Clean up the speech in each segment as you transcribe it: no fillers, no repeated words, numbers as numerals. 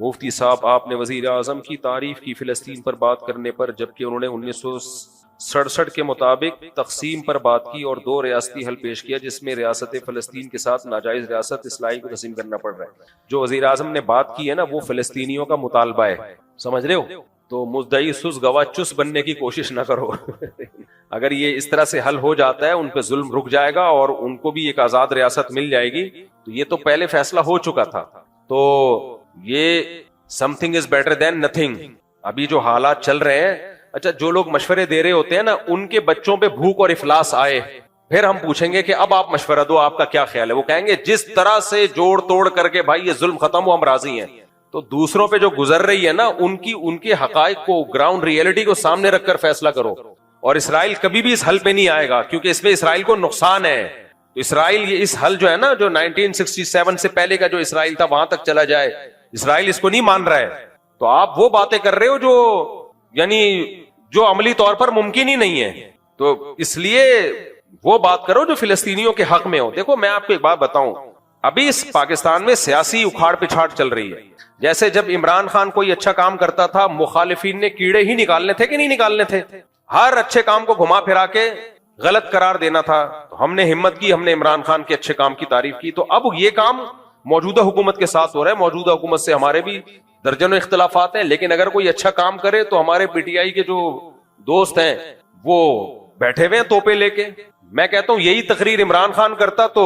مفتی صاحب آپ نے وزیر اعظم کی تعریف کی فلسطین پر بات کرنے پر، جبکہ انہوں نے 1967 کے مطابق تقسیم پر بات کی اور 2 ریاستی حل پیش کیا جس میں ریاست فلسطین کے ساتھ ناجائز ریاست اسرائیل کو تسلیم کرنا پڑ رہا ہے۔ جو وزیر اعظم نے بات کی ہے نا وہ فلسطینیوں کا مطالبہ ہے، سمجھ رہے ہو؟ تو مدعی سس گواہ چس بننے کی کوشش نہ کرو اگر یہ اس طرح سے حل ہو جاتا ہے ان پہ ظلم رک جائے گا اور ان کو بھی ایک آزاد ریاست مل جائے گی، تو یہ تو پہلے فیصلہ ہو چکا تھا۔ تو یہ something is better than nothing۔ ابھی جو حالات چل رہے ہیں، اچھا جو لوگ مشورے دے رہے ہوتے ہیں نا ان کے بچوں پہ بھوک اور افلاس آئے، پھر ہم پوچھیں گے کہ اب آپ مشورہ دو، آپ کا کیا خیال ہے؟ وہ کہیں گے جس طرح سے جوڑ توڑ کر کے بھائی یہ ظلم ختم ہو ہم راضی ہیں۔ تو دوسروں پہ جو گزر رہی ہے نا ان کے حقائق کو، گراؤنڈ ریئلٹی کو سامنے رکھ کر فیصلہ کرو۔ اور اسرائیل کبھی بھی اس حل پہ نہیں آئے گا کیونکہ اس میں اسرائیل کو نقصان ہے۔ تو اسرائیل یہ اس حل جو ہے نا جو 1967 سے پہلے کا جو اسرائیل تھا وہاں تک چلا جائے، اسرائیل اس کو نہیں مان رہا ہے۔ تو آپ وہ باتیں کر رہے ہو جو یعنی جو عملی طور پر ممکن ہی نہیں ہے، تو اس لیے وہ بات کرو جو فلسطینیوں کے حق میں ہو۔ دیکھو میں آپ کو ایک بات بتاؤں، ابھی اس پاکستان میں سیاسی اکھاڑ پچھاڑ چل رہی ہے۔ جیسے جب عمران خان کوئی اچھا کام کرتا تھا مخالفین نے کیڑے ہی نکالنے تھے کہ نہیں نکالنے تھے؟ ہر اچھے کام کو گھما پھرا کے غلط قرار دینا تھا۔ ہم نے ہمت کی، ہم نے عمران خان کے اچھے کام کی تعریف کی۔ تو اب یہ کام موجودہ حکومت کے ساتھ ہو رہا ہے، موجودہ حکومت سے ہمارے بھی درجنوں اختلافات ہیں، لیکن اگر کوئی اچھا کام کرے تو ہمارے پی ٹی آئی کے جو دوست ہیں وہ بیٹھے ہوئے ہیں توپے لے کے۔ میں کہتا ہوں یہی تقریر عمران خان کرتا تو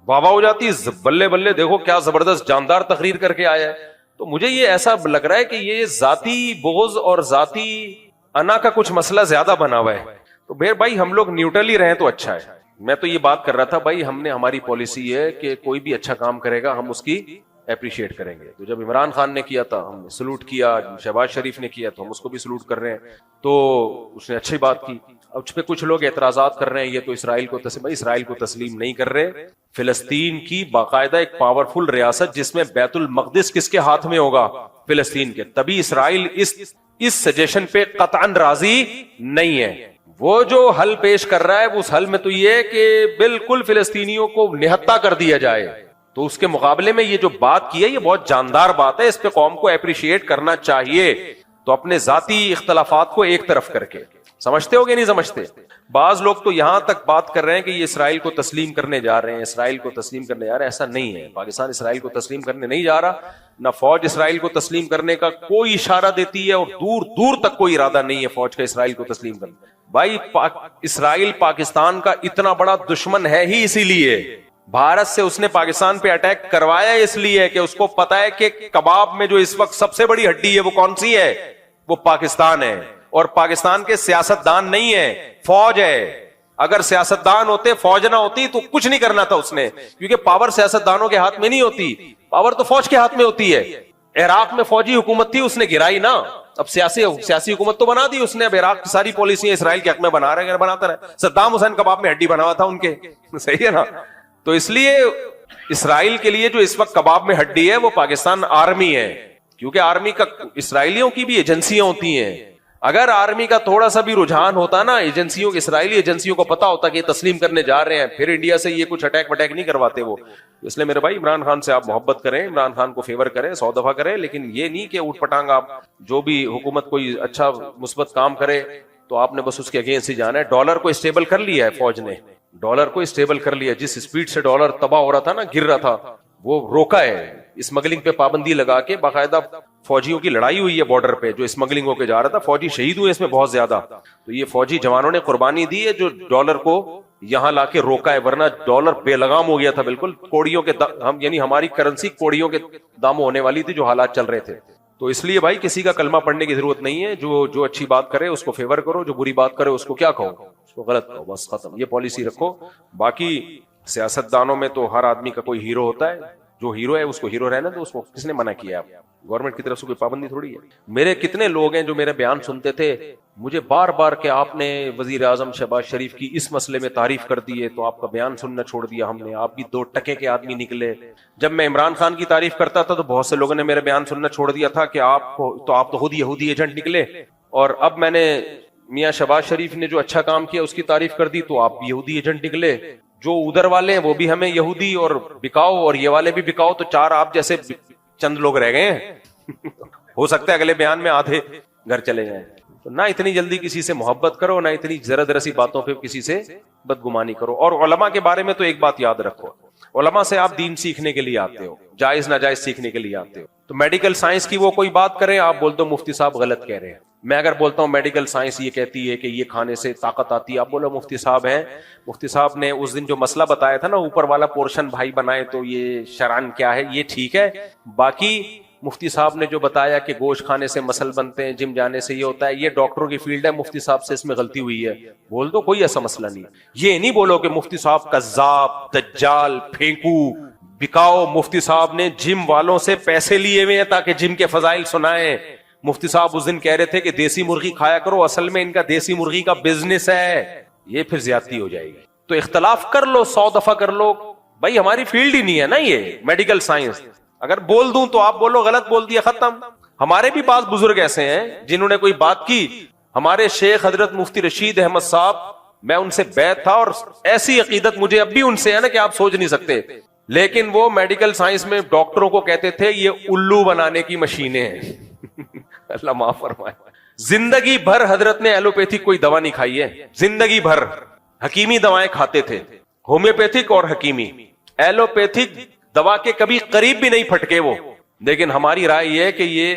واہ واہ ہو جاتی، بلے بلے دیکھو کیا زبردست جاندار تقریر کر کے آیا ہے۔ تو مجھے یہ ایسا لگ رہا ہے کہ یہ ذاتی بغض اور ذاتی انا کا کچھ مسئلہ زیادہ بنا ہوا ہے۔ تو بھائی ہم لوگ نیوٹرل ہی رہیں تو اچھا ہے۔ میں تو یہ بات کر رہا تھا بھائی ہماری پالیسی ہے کہ کوئی بھی اچھا کام کرے گا ہم اس کی اپریشیٹ کریں گے۔ تو جب عمران خان نے کیا تھا ہم نے سلوٹ کیا، شہباز شریف نے کیا تو ہم اس کو بھی سلوٹ کر رہے ہیں، تو اس نے اچھی بات کی۔ اب اس پہ کچھ لوگ اعتراضات کر رہے ہیں یہ تو اسرائیل کو تسلیم نہیں کر رہے۔ فلسطین کی باقاعدہ ایک پاورفل ریاست جس میں بیت المقدس کس کے ہاتھ میں ہوگا؟ فلسطین کے۔ تبھی اسرائیل اس سجیشن پہ قطعاً راضی نہیں ہے۔ وہ جو حل پیش کر رہا ہے اس حل میں تو یہ ہے کہ بالکل فلسطینیوں کو نہتا کر دیا جائے، تو اس کے مقابلے میں یہ جو بات کی ہے یہ بہت جاندار بات ہے، اس پہ قوم کو اپریشیٹ کرنا چاہیے۔ تو اپنے ذاتی اختلافات کو ایک طرف کر کے، سمجھتے ہو کہ نہیں سمجھتے؟ بعض لوگ تو یہاں تک بات کر رہے ہیں کہ یہ اسرائیل کو تسلیم کرنے جا رہے ہیں، اسرائیل کو تسلیم کرنے جا رہے ہیں۔ ایسا نہیں ہے، پاکستان اسرائیل کو تسلیم کرنے نہیں جا رہا، نہ فوج اسرائیل کو تسلیم کرنے کا کوئی اشارہ دیتی ہے، اور دور دور تک کوئی ارادہ نہیں ہے فوج کا اسرائیل کو تسلیم کرنے۔ بھائی اسرائیل پاکستان کا اتنا بڑا دشمن ہے ہی اسی لیے، بھارت سے اس نے پاکستان پہ اٹیک کروایا اس لیے کہ اس کو پتا ہے کہ کباب میں جو اس وقت سب سے بڑی ہڈی ہے وہ کون سی ہے؟ وہ پاکستان ہے۔ اور پاکستان کے سیاستدان نہیں ہے، فوج ہے۔ اگر سیاستدان ہوتے، فوج نہ ہوتی تو کچھ نہیں کرنا تھا اس نے، کیونکہ پاور سیاستدانوں کے ہاتھ میں نہیں ہوتی، پاور تو فوج کے ہاتھ میں ہوتی ہے۔ عراق میں فوجی حکومت تھی، اس نے گرائی نا، اب سیاسی حکومت تو بنا دی اس نے۔ اب عراق کی ساری پالیسیاں اسرائیل کے حق میں بنا رہے ہیں، بناتا رہے۔ صدام حسین کباب میں ہڈی بنا ہوا تھا ان کے، صحیح ہے نا؟ تو اس لیے اسرائیل کے لیے جو اس وقت کباب میں ہڈی ہے وہ پاکستان آرمی ہے، کیونکہ آرمی کا اسرائیلیوں کی بھی ایجنسیاں ہوتی ہیں۔ اگر آرمی کا تھوڑا سا بھی رجحان ہوتا نا ایجنسیوں، اسرائیلی ایجنسیوں کو پتا ہوتا کہ یہ تسلیم کرنے جا رہے ہیں، پھر انڈیا سے یہ کچھ اٹیک وٹیک نہیں کرواتے وہ۔ اس لیے میرے بھائی عمران خان سے آپ محبت کریں، عمران خان کو فیور کریں، 100 دفعہ کریں، لیکن یہ نہیں کہ اوٹ پٹانگ آپ جو بھی حکومت کوئی اچھا مثبت کام کرے تو آپ نے بس اس کے اگینسٹ ہی جانا ہے۔ ڈالر کو اسٹیبل کر لیا ہے فوج نے، ڈالر کو اسٹیبل کر لیا، جس سپیڈ سے ڈالر تباہ ہو رہا تھا نا، گر رہا تھا، وہ روکا ہے۔ اسمگلنگ پہ پابندی لگا کے باقاعدہ فوجیوں کی لڑائی ہوئی ہے بارڈر پہ، جو اسمگلنگ ہو کے جا رہا تھا، فوجی شہید ہوئے اس میں بہت زیادہ۔ تو یہ فوجی جوانوں نے قربانی دی ہے جو ڈالر کو یہاں لا کے روکا ہے، ورنہ ڈالر بے لگام ہو گیا تھا بالکل، کوڑیوں کے یعنی ہماری کرنسی کوڑیوں کے داموں ہونے والی تھی جو حالات چل رہے تھے۔ تو اس لیے بھائی کسی کا کلمہ پڑھنے کی ضرورت نہیں ہے، جو اچھی بات کرے اس کو فیور کرو، جو بری بات کرے اس کو کیا کہو؟ اس کو غلط کہو، بس ختم، یہ پالیسی رکھو۔ باقی سیاستدانوں میں تو ہر آدمی کا کوئی ہیرو ہوتا ہے، جو ہیرو ہے اس کو ہیرو رہنا، تو اس کو کس نے منع کیا؟ گورنمنٹ کی طرف سے کوئی پابندی تھوڑی ہے۔ میرے کتنے لوگ ہیں جو میرے بیان سنتے تھے مجھے بار بار کہ آپ نے وزیر اعظم شہباز شریف کی اس مسئلے میں تعریف کر دی ہے تو آپ کا بیان سننا چھوڑ دیا ہم نے، آپ بھی 2 ٹکے کے آدمی نکلے۔ جب میں عمران خان کی تعریف کرتا تھا تو بہت سے لوگوں نے میرے بیان سننا چھوڑ دیا تھا کہ آپ تو خود یہودی ایجنٹ نکلے، اور اب میں نے میاں شہباز شریف نے جو اچھا کام کیا اس کی تعریف کر دی تو آپ بھی یہودی ایجنٹ نکلے۔ جو ادھر والے ہیں وہ بھی ہمیں یہودی اور بکاؤ، اور یہ والے بھی بکاؤ، تو 4 آپ جیسے چند لوگ رہ گئے ہیں ہو سکتا ہے اگلے بیان میں آدھے گھر چلے جائیں. تو نہ اتنی جلدی کسی سے محبت کرو، نہ اتنی ذرا ذرا سی باتوں پہ کسی سے بدگمانی کرو. اور علماء کے بارے میں تو ایک بات یاد رکھو، علماء سے آپ دین سیکھنے کے لیے آتے ہو، جائز ناجائز سیکھنے کے لیے آتے ہو. تو میڈیکل سائنس کی وہ کوئی بات کریں، آپ بول دو مفتی صاحب غلط کہہ رہے ہیں. میں اگر بولتا ہوں میڈیکل سائنس یہ کہتی ہے کہ یہ کھانے سے طاقت آتی ہے، آپ بولو مفتی صاحب ہیں، مفتی صاحب نے اس دن جو مسئلہ بتایا تھا نا اوپر والا پورشن بھائی بنائے تو یہ شرعن کیا ہے، یہ ٹھیک ہے. باقی مفتی صاحب نے جو بتایا کہ گوشت کھانے سے مسل بنتے ہیں، جم جانے سے یہ ہوتا ہے، یہ ڈاکٹروں کی فیلڈ ہے، مفتی صاحب سے اس میں غلطی ہوئی ہے، بول دو، کوئی ایسا مسئلہ نہیں. یہ نہیں بولو کہ مفتی صاحب کذاب، دجال، پھینکو، بکاؤ. مفتی صاحب نے جم والوں سے پیسے لیے ہوئے ہیں تاکہ جم کے فضائل سنائیں. مفتی صاحب اس دن کہہ رہے تھے کہ دیسی مرغی کھایا کرو، اصل میں ان کا دیسی مرغی کا بزنس ہے. یہ پھر زیادتی ہو جائے گی. تو اختلاف کر لو، 100 دفعہ کر لو، بھائی ہماری فیلڈ ہی نہیں ہے نا یہ میڈیکل سائنس. اگر بول دوں تو آپ بولو غلط بول دیا، ختم. ہمارے بھی بعض بزرگ ایسے ہیں جنہوں نے کوئی بات کی، ہمارے شیخ حضرت مفتی رشید احمد صاحب، میں ان سے بیعت تھا اور ایسی عقیدت مجھے اب بھی ان سے ہے نا کہ آپ سوچ نہیں سکتے. لیکن وہ میڈیکل سائنس میں ڈاکٹروں کو کہتے تھے یہ الو بنانے کی مشینیں ہیں. اللہ معاف فرمائے. زندگی بھر حضرت نے ایلوپیتھک کوئی دوا نہیں کھائی ہے، زندگی بھر حکیمی دوائیں کھاتے تھے، ہومیوپیتھک اور حکیمی. ایلوپیتھک دوا کے کبھی قریب بھی نہیں پھٹکے وہ. لیکن ہماری رائے یہ ہے کہ یہ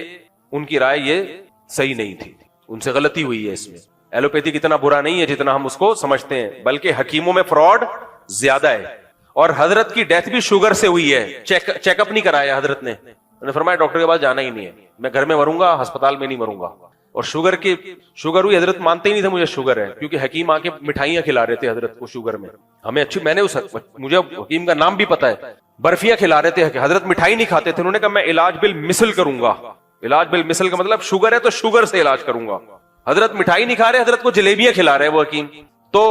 ان کی رائے یہ صحیح نہیں تھی، ان سے غلطی ہوئی ہے. اس میں ایلوپیتھک اتنا برا نہیں ہے جتنا ہم اس کو سمجھتے ہیں، بلکہ حکیموں میں فراڈ زیادہ ہے. اور حضرت کی ڈیتھ بھی شوگر سے ہوئی ہے، چیک اپ نہیں کرایا حضرت نے. انہوں نے فرمایا ڈاکٹر کے پاس جانا ہی نہیں ہے، میں گھر میں مروں گا، ہسپتال میں نہیں مروں گا. اور شوگر ہوئی، حضرت مانتے ہی نہیں تھے مجھے شوگر ہے، کیونکہ حکیم آ کے مٹھائیاں کھلا رہے تھے حضرت کو شوگر میں. ہمیں اچھی، میں نے مجھے حکیم کا نام بھی پتا ہے، برفیاں کھلا رہے تھے، حضرت مٹھائی نہیں کھاتے تھے. انہوں نے کہا میں علاج بالمثل کروں گا. علاج بالمثل کا مطلب شوگر ہے تو شوگر سے علاج کروں گا. حضرت مٹھائی نہیں کھا رہے، حضرت کو جلیبیاں کھلا رہے وہ حکیم. تو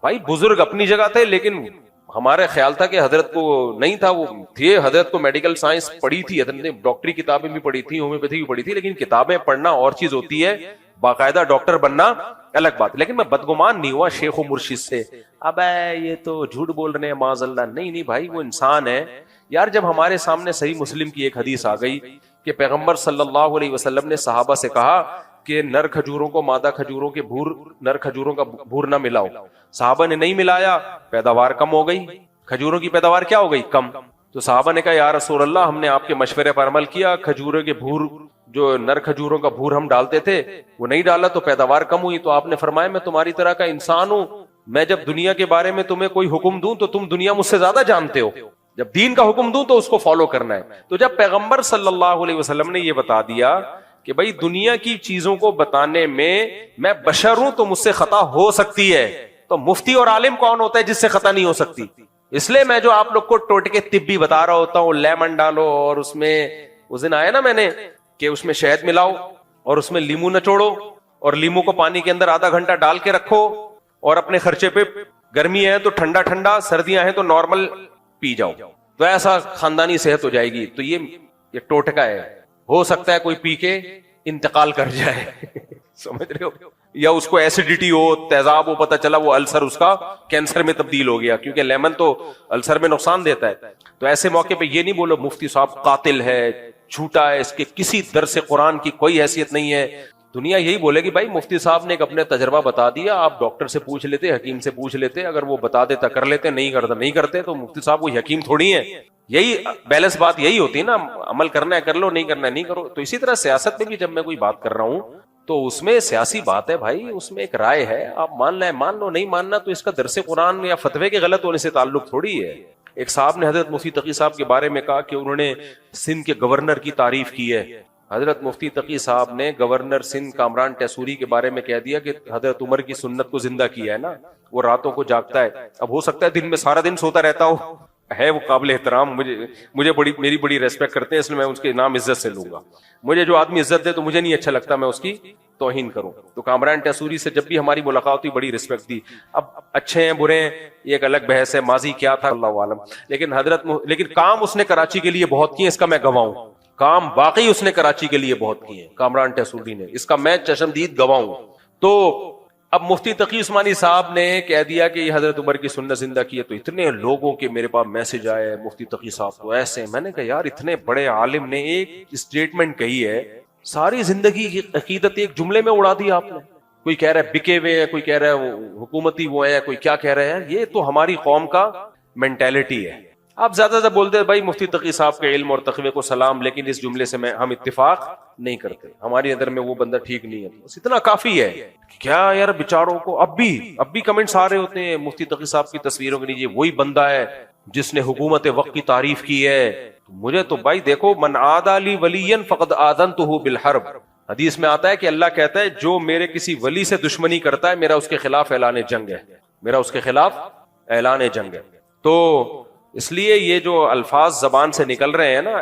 بھائی بزرگ اپنی جگہ تھے، لیکن ہمارا خیال تھا کہ حضرت کو نہیں تھا، وہ تھے، حضرت کو میڈیکل سائنس پڑھی تھی، حضرت نے ڈاکٹری کتابیں بھی پڑھی تھی، ہومیوپیتھی بھی پڑھی تھی. لیکن کتابیں پڑھنا اور چیز ہوتی ہے، باقاعدہ ڈاکٹر بننا الگ بات. لیکن میں بدگمان نہیں ہوا شیخ و مرشد سے، اب یہ تو جھوٹ بول رہے ہیں معاذ اللہ. نہیں بھائی، وہ انسان ہے یار. جب ہمارے سامنے صحیح مسلم کی ایک حدیث آ گئی کہ پیغمبر صلی اللہ علیہ وسلم نے صحابہ سے کہا کہ نر کھجوروں کو مادہ کھجوروں کے نر کھجوروں کا بھور نہ ملاؤ. صحابہ نے نہیں ملایا، پیداوار کم ہو گئی، کھجوروں کی پیداوار کیا ہو گئی؟ کم. تو صحابہ نے کہا یا رسول اللہ، ہم نے آپ کے مشورے پر عمل کیا، کھجوروں کے بھور، جو نر کھجوروں کا بھور ہم ڈالتے تھے وہ نہیں ڈالا تو پیداوار کم ہوئی. تو آپ نے فرمایا میں تمہاری طرح کا انسان ہوں، میں جب دنیا کے بارے میں تمہیں کوئی حکم دوں تو تم دنیا مجھ سے زیادہ جانتے ہو، جب دین کا حکم دوں تو اس کو فالو کرنا ہے. تو جب پیغمبر صلی اللہ علیہ وسلم نے یہ بتا دیا کہ بھائی دنیا کی چیزوں کو بتانے میں بشر ہوں تو مجھ سے خطا ہو سکتی ہے، تو مفتی اور عالم کون ہوتا ہے جس سے خطا نہیں ہو سکتی؟ اس لیے میں جو آپ لوگ کو ٹوٹکے طبی بتا رہا ہوتا ہوں، لیمن ڈالو اور اس میں، اس دن آیا نا میں نے کہ اس میں شہد ملاؤ اور اس میں لیمو نچوڑو اور لیمو کو پانی کے اندر آدھا گھنٹہ ڈال کے رکھو اور اپنے خرچے پہ، گرمی ہے تو ٹھنڈا ٹھنڈا، سردیاں ہیں تو نارمل پی جاؤ، تو ایسا خاندانی صحت ہو جائے گی. تو یہ ٹوٹکا ہے. ہو سکتا ہے کوئی پی کے انتقال کر جائے سمجھ رہے ہو، یا اس کو ایسیڈیٹی ہو، تیزاب ہو، پتہ چلا وہ السر اس کا کینسر میں تبدیل ہو گیا، کیونکہ لیمن تو السر میں نقصان دیتا ہے. تو ایسے موقع پہ یہ نہیں بولو مفتی صاحب قاتل ہے، جھوٹا ہے، اس کے کسی درس قرآن کی کوئی حیثیت نہیں ہے. دنیا یہی بولے گی بھائی مفتی صاحب نے ایک اپنے تجربہ بتا دیا، آپ ڈاکٹر سے پوچھ لیتے، حکیم سے پوچھ لیتے، اگر وہ بتا دیتا کر لیتے، نہیں کرتے تو مفتی صاحب وہ حکیم تھوڑی ہیں. یہی بیلنس بات یہی ہوتی ہے نا، عمل کرنا ہے کر لو، نہیں کرنا ہے نہیں کرو. تو اسی طرح سیاست میں بھی جب میں کوئی بات کر رہا ہوں تو اس میں سیاسی بات ہے بھائی، اس میں ایک رائے ہے، آپ مان لیں مان لو، نہیں ماننا تو اس کا درس قرآن یا فتوے کے غلط ہونے سے تعلق تھوڑی ہے. ایک صاحب نے حضرت مفتی تقی صاحب کے بارے میں کہا کہ انہوں نے سندھ کے گورنر کی تعریف کی ہے. حضرت مفتی تقی صاحب نے گورنر سندھ کامران ٹیسوری کے بارے میں کہہ دیا کہ حضرت عمر کی سنت کو زندہ کیا ہے نا، وہ راتوں کو جاگتا ہے. اب ہو سکتا ہے دن میں سارا دن سوتا رہتا ہو، ہے وہ قابل احترام، مجھے میری بڑی ریسپیکٹ کرتے ہیں، اس لیے میں اس کے نام عزت سے لوں گا. مجھے جو آدمی عزت دے تو مجھے نہیں اچھا لگتا میں اس کی توہین کروں. تو کامران ٹیسوری سے جب بھی ہماری ملاقات ہوئی بڑی ریسپیکٹ دی. اب اچھے ہیں برے ہیں یہ ایک الگ بحث ہے، ماضی کیا تھا اللہ عالم. لیکن کام اس نے کراچی کے لیے بہت کیے، اس کا میں گواہ ہوں. کام واقعی اس نے کراچی کے لیے بہت کیے کامران ٹیسوری نے، اس کا میں چشمدید گواہ ہوں. تو اب مفتی تقی عثمانی صاحب نے کہہ دیا کہ یہ حضرت عمر کی سنت زندہ کی ہے، تو اتنے لوگوں کے میرے پاس میسج آئے مفتی تقی صاحب تو ایسے. میں نے کہا یار اتنے بڑے عالم نے ایک اسٹیٹمنٹ کہی ہے ساری زندگی کی عقیدت ایک جملے میں اڑا دی آپ نے. کوئی کہہ رہا ہے بکے ہوئے ہیں, کوئی کہہ رہا ہے حکومتی وہ ہیں, کوئی کیا کہہ رہے ہیں. یہ تو ہماری قوم کا مینٹیلٹی ہے. آپ زیادہ سے بولتے ہیں بھائی مفتی تقی صاحب کے علم اور تقوی کو سلام, لیکن اس جملے سے ہم اتفاق نہیں کرتے, ہماری نظر میں وہ بندہ ٹھیک نہیں ہے. بس اتنا کافی ہے. کیا یار بیچاروں کو اب بھی کمنٹس آ رہے ہوتے ہیں مفتی تقی صاحب کی تصویروں کے نیچے, وہی بندہ ہے جس نے حکومت وقت کی تعریف کی ہے. مجھے تو بھائی دیکھو, من عادی لی ولیا فقد آذنتہ بالحرب, حدیث میں آتا ہے کہ اللہ کہتا ہے جو میرے کسی ولی سے دشمنی کرتا ہے میرا اس کے خلاف اعلان جنگ ہے, میرا اس کے خلاف اعلان جنگ ہے. تو اس لیے یہ جو الفاظ زبان سے نکل رہے ہیں نا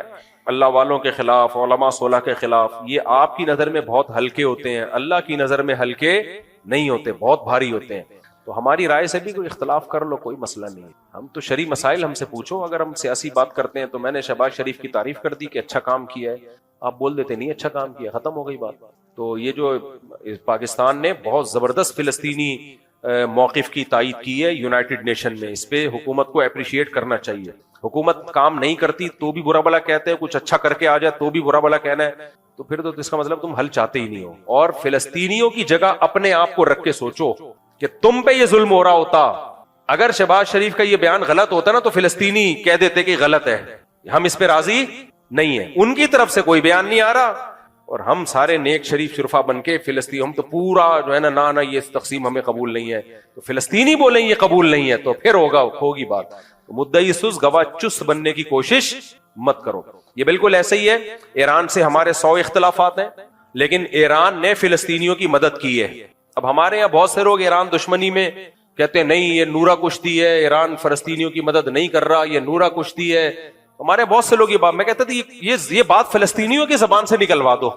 اللہ والوں کے خلاف, علماء صلح کے خلاف, یہ آپ کی نظر میں بہت ہلکے ہوتے ہیں, اللہ کی نظر میں ہلکے نہیں ہوتے, بہت بھاری ہوتے ہیں. تو ہماری رائے سے بھی کوئی اختلاف کر لو, کوئی مسئلہ نہیں ہے. ہم تو شرعی مسائل ہم سے پوچھو. اگر ہم سیاسی بات کرتے ہیں تو میں نے شہباز شریف کی تعریف کر دی کہ اچھا کام کیا ہے, آپ بول دیتے نہیں اچھا کام کیا, ختم ہو گئی بات. تو یہ جو پاکستان نے بہت زبردست فلسطینی موقف کی تائید کی ہے یونائٹڈ نیشن میں, اس پہ حکومت کو اپریشیٹ کرنا چاہیے. حکومت کام نہیں کرتی تو بھی برا بلا کہتے ہیں, کچھ اچھا کر کے آ جائے تو بھی برا بلا کہنا ہے, تو پھر تو اس کا مطلب تم حل چاہتے ہی نہیں ہو. اور فلسطینیوں کی جگہ اپنے آپ کو رکھ کے سوچو کہ تم پہ یہ ظلم ہو رہا ہوتا, اگر شہباز شریف کا یہ بیان غلط ہوتا نا تو فلسطینی کہہ دیتے کہ غلط ہے, ہم اس پہ راضی نہیں ہیں. ان کی طرف سے کوئی بیان نہیں آ رہا اور ہم سارے نیک شریف شرفا بن کے فلسطین, ہم تو پورا جو ہے نا یہ تقسیم ہمیں قبول نہیں ہے, تو فلسطینی بولیں یہ قبول نہیں ہے تو پھر ہوگی بات. مدعی سست گواہ چست بننے کی کوشش مت کرو. یہ بالکل ایسے ہی ہے, ایران سے ہمارے 100 اختلافات ہیں لیکن ایران نے فلسطینیوں کی مدد کی ہے. اب ہمارے یہاں بہت سے لوگ ایران دشمنی میں کہتے ہیں نہیں یہ نورا کشتی ہے, ایران فلسطینیوں کی مدد نہیں کر رہا, یہ نورا کشتی ہے. ہمارے بہت سے لوگ یہ بات, میں کہتا تھا یہ بات فلسطینیوں کی زبان سے نکلوا دو.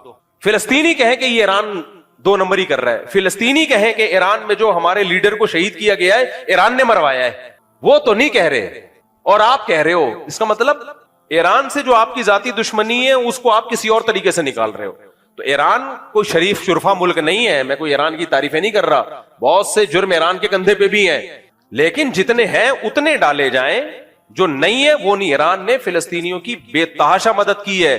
فلسطینی کہیں کہ یہ ایران 2 نمبری کر رہا ہے, فلسطینی کہیں کہ ایران میں جو ہمارے لیڈر کو شہید کیا گیا ہے ایران نے مروایا ہے, وہ تو نہیں کہہ رہے اور آپ کہہ رہے ہو. اس کا مطلب ایران سے جو آپ کی ذاتی دشمنی ہے اس کو آپ کسی اور طریقے سے نکال رہے ہو. تو ایران کوئی شریف شرفا ملک نہیں ہے, میں کوئی ایران کی تعریفیں نہیں کر رہا, بہت سے جرم ایران کے کندھے پہ بھی ہیں, لیکن جتنے ہیں اتنے ڈالے جائیں, جو نہیں ہے وہ نہیں. ایران نے فلسطینیوں کی بے تحاشا مدد کی ہے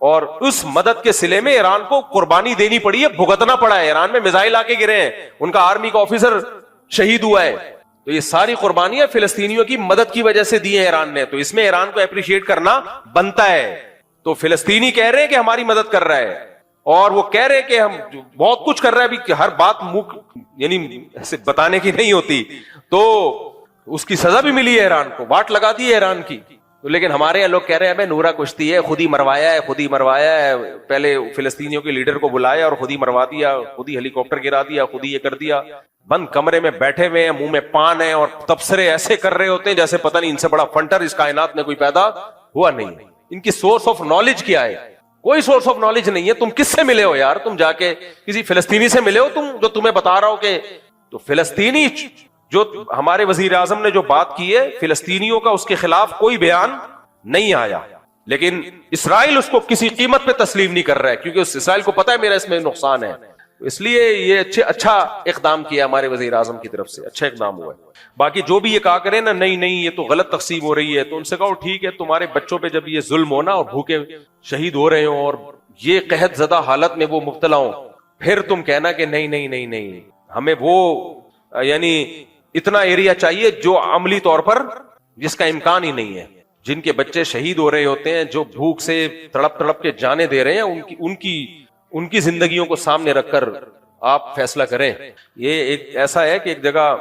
اور اس مدد کے صلے میں ایران کو قربانی دینی پڑی ہے, بھگتنا پڑا ہے. ایران میں میزائل آ کے گرے ہیں, ان کا آرمی کا آفیسر شہید ہوا ہے, تو یہ ساری قربانیاں فلسطینیوں کی مدد کی وجہ سے دی ہیں ایران نے, تو اس میں ایران کو اپریشیٹ کرنا بنتا ہے. تو فلسطینی کہہ رہے ہیں کہ ہماری مدد کر رہا ہے اور وہ کہہ رہے کہ ہم بہت کچھ کر رہے ہیں, ابھی ہر بات یعنی ایسے بتانے کی نہیں ہوتی, تو اس کی سزا بھی ملی ہے ایران کو, واٹ لگا دی ہے ایران کی. لیکن ہمارے یہاں لوگ کہہ رہے ہیں ہمیں نورا کشتی ہے, خود ہی مروایا ہے, پہلے فلسطینیوں کے لیڈر کو بلایا اور خود ہی مروا دیا, خود ہی ہیلی کاپٹر گرا دیا, خود ہی یہ کر دیا. بند کمرے میں بیٹھے ہوئے ہیں, منہ میں پان ہے اور تبصرے ایسے کر رہے ہوتے ہیں جیسے پتہ نہیں ان سے بڑا فنٹر اس کائنات میں کوئی پیدا ہوا نہیں. ان کی سورس آف نالج کیا ہے؟ کوئی سورس آف نالج نہیں ہے. تم کس سے ملے ہو یار؟ تم جا کے کسی فلسطینی سے ملے ہو تم, جو تمہیں بتا رہا ہو کہ تو فلسطینی جو ہمارے وزیر اعظم نے جو بات کی ہے فلسطینیوں کا, اس کے خلاف کوئی بیان نہیں آیا, لیکن اسرائیل اس کو کسی قیمت پہ تسلیم نہیں کر رہا ہے کیونکہ اس اسرائیل کو پتا ہے میرا اس میں نقصان ہے. اس لیے یہ اچھا اقدام کیا ہمارے وزیر اعظم کی طرف سے, اچھا اقدام ہوا ہے. باقی جو بھی یہ کہا کرے نا نہیں یہ تو غلط تقسیم ہو رہی ہے, تو ان سے کہو ٹھیک ہے, تمہارے بچوں پہ جب یہ ظلم ہونا اور بھوکے شہید ہو رہے ہوں اور یہ قحط زدہ حالت میں وہ مبتلا ہوں, پھر تم کہنا کہ نہیں ہمیں وہ یعنی اتنا ایریا چاہیے جو عملی طور پر جس کا امکان ہی نہیں ہے. جن کے بچے شہید ہو رہے ہوتے ہیں, جو بھوک سے تڑپ کے جانے دے رہے ہیں, ان کی زندگیوں کو سامنے رکھ کر آپ فیصلہ کریں. یہ ایک ایسا ہے کہ ایک جگہ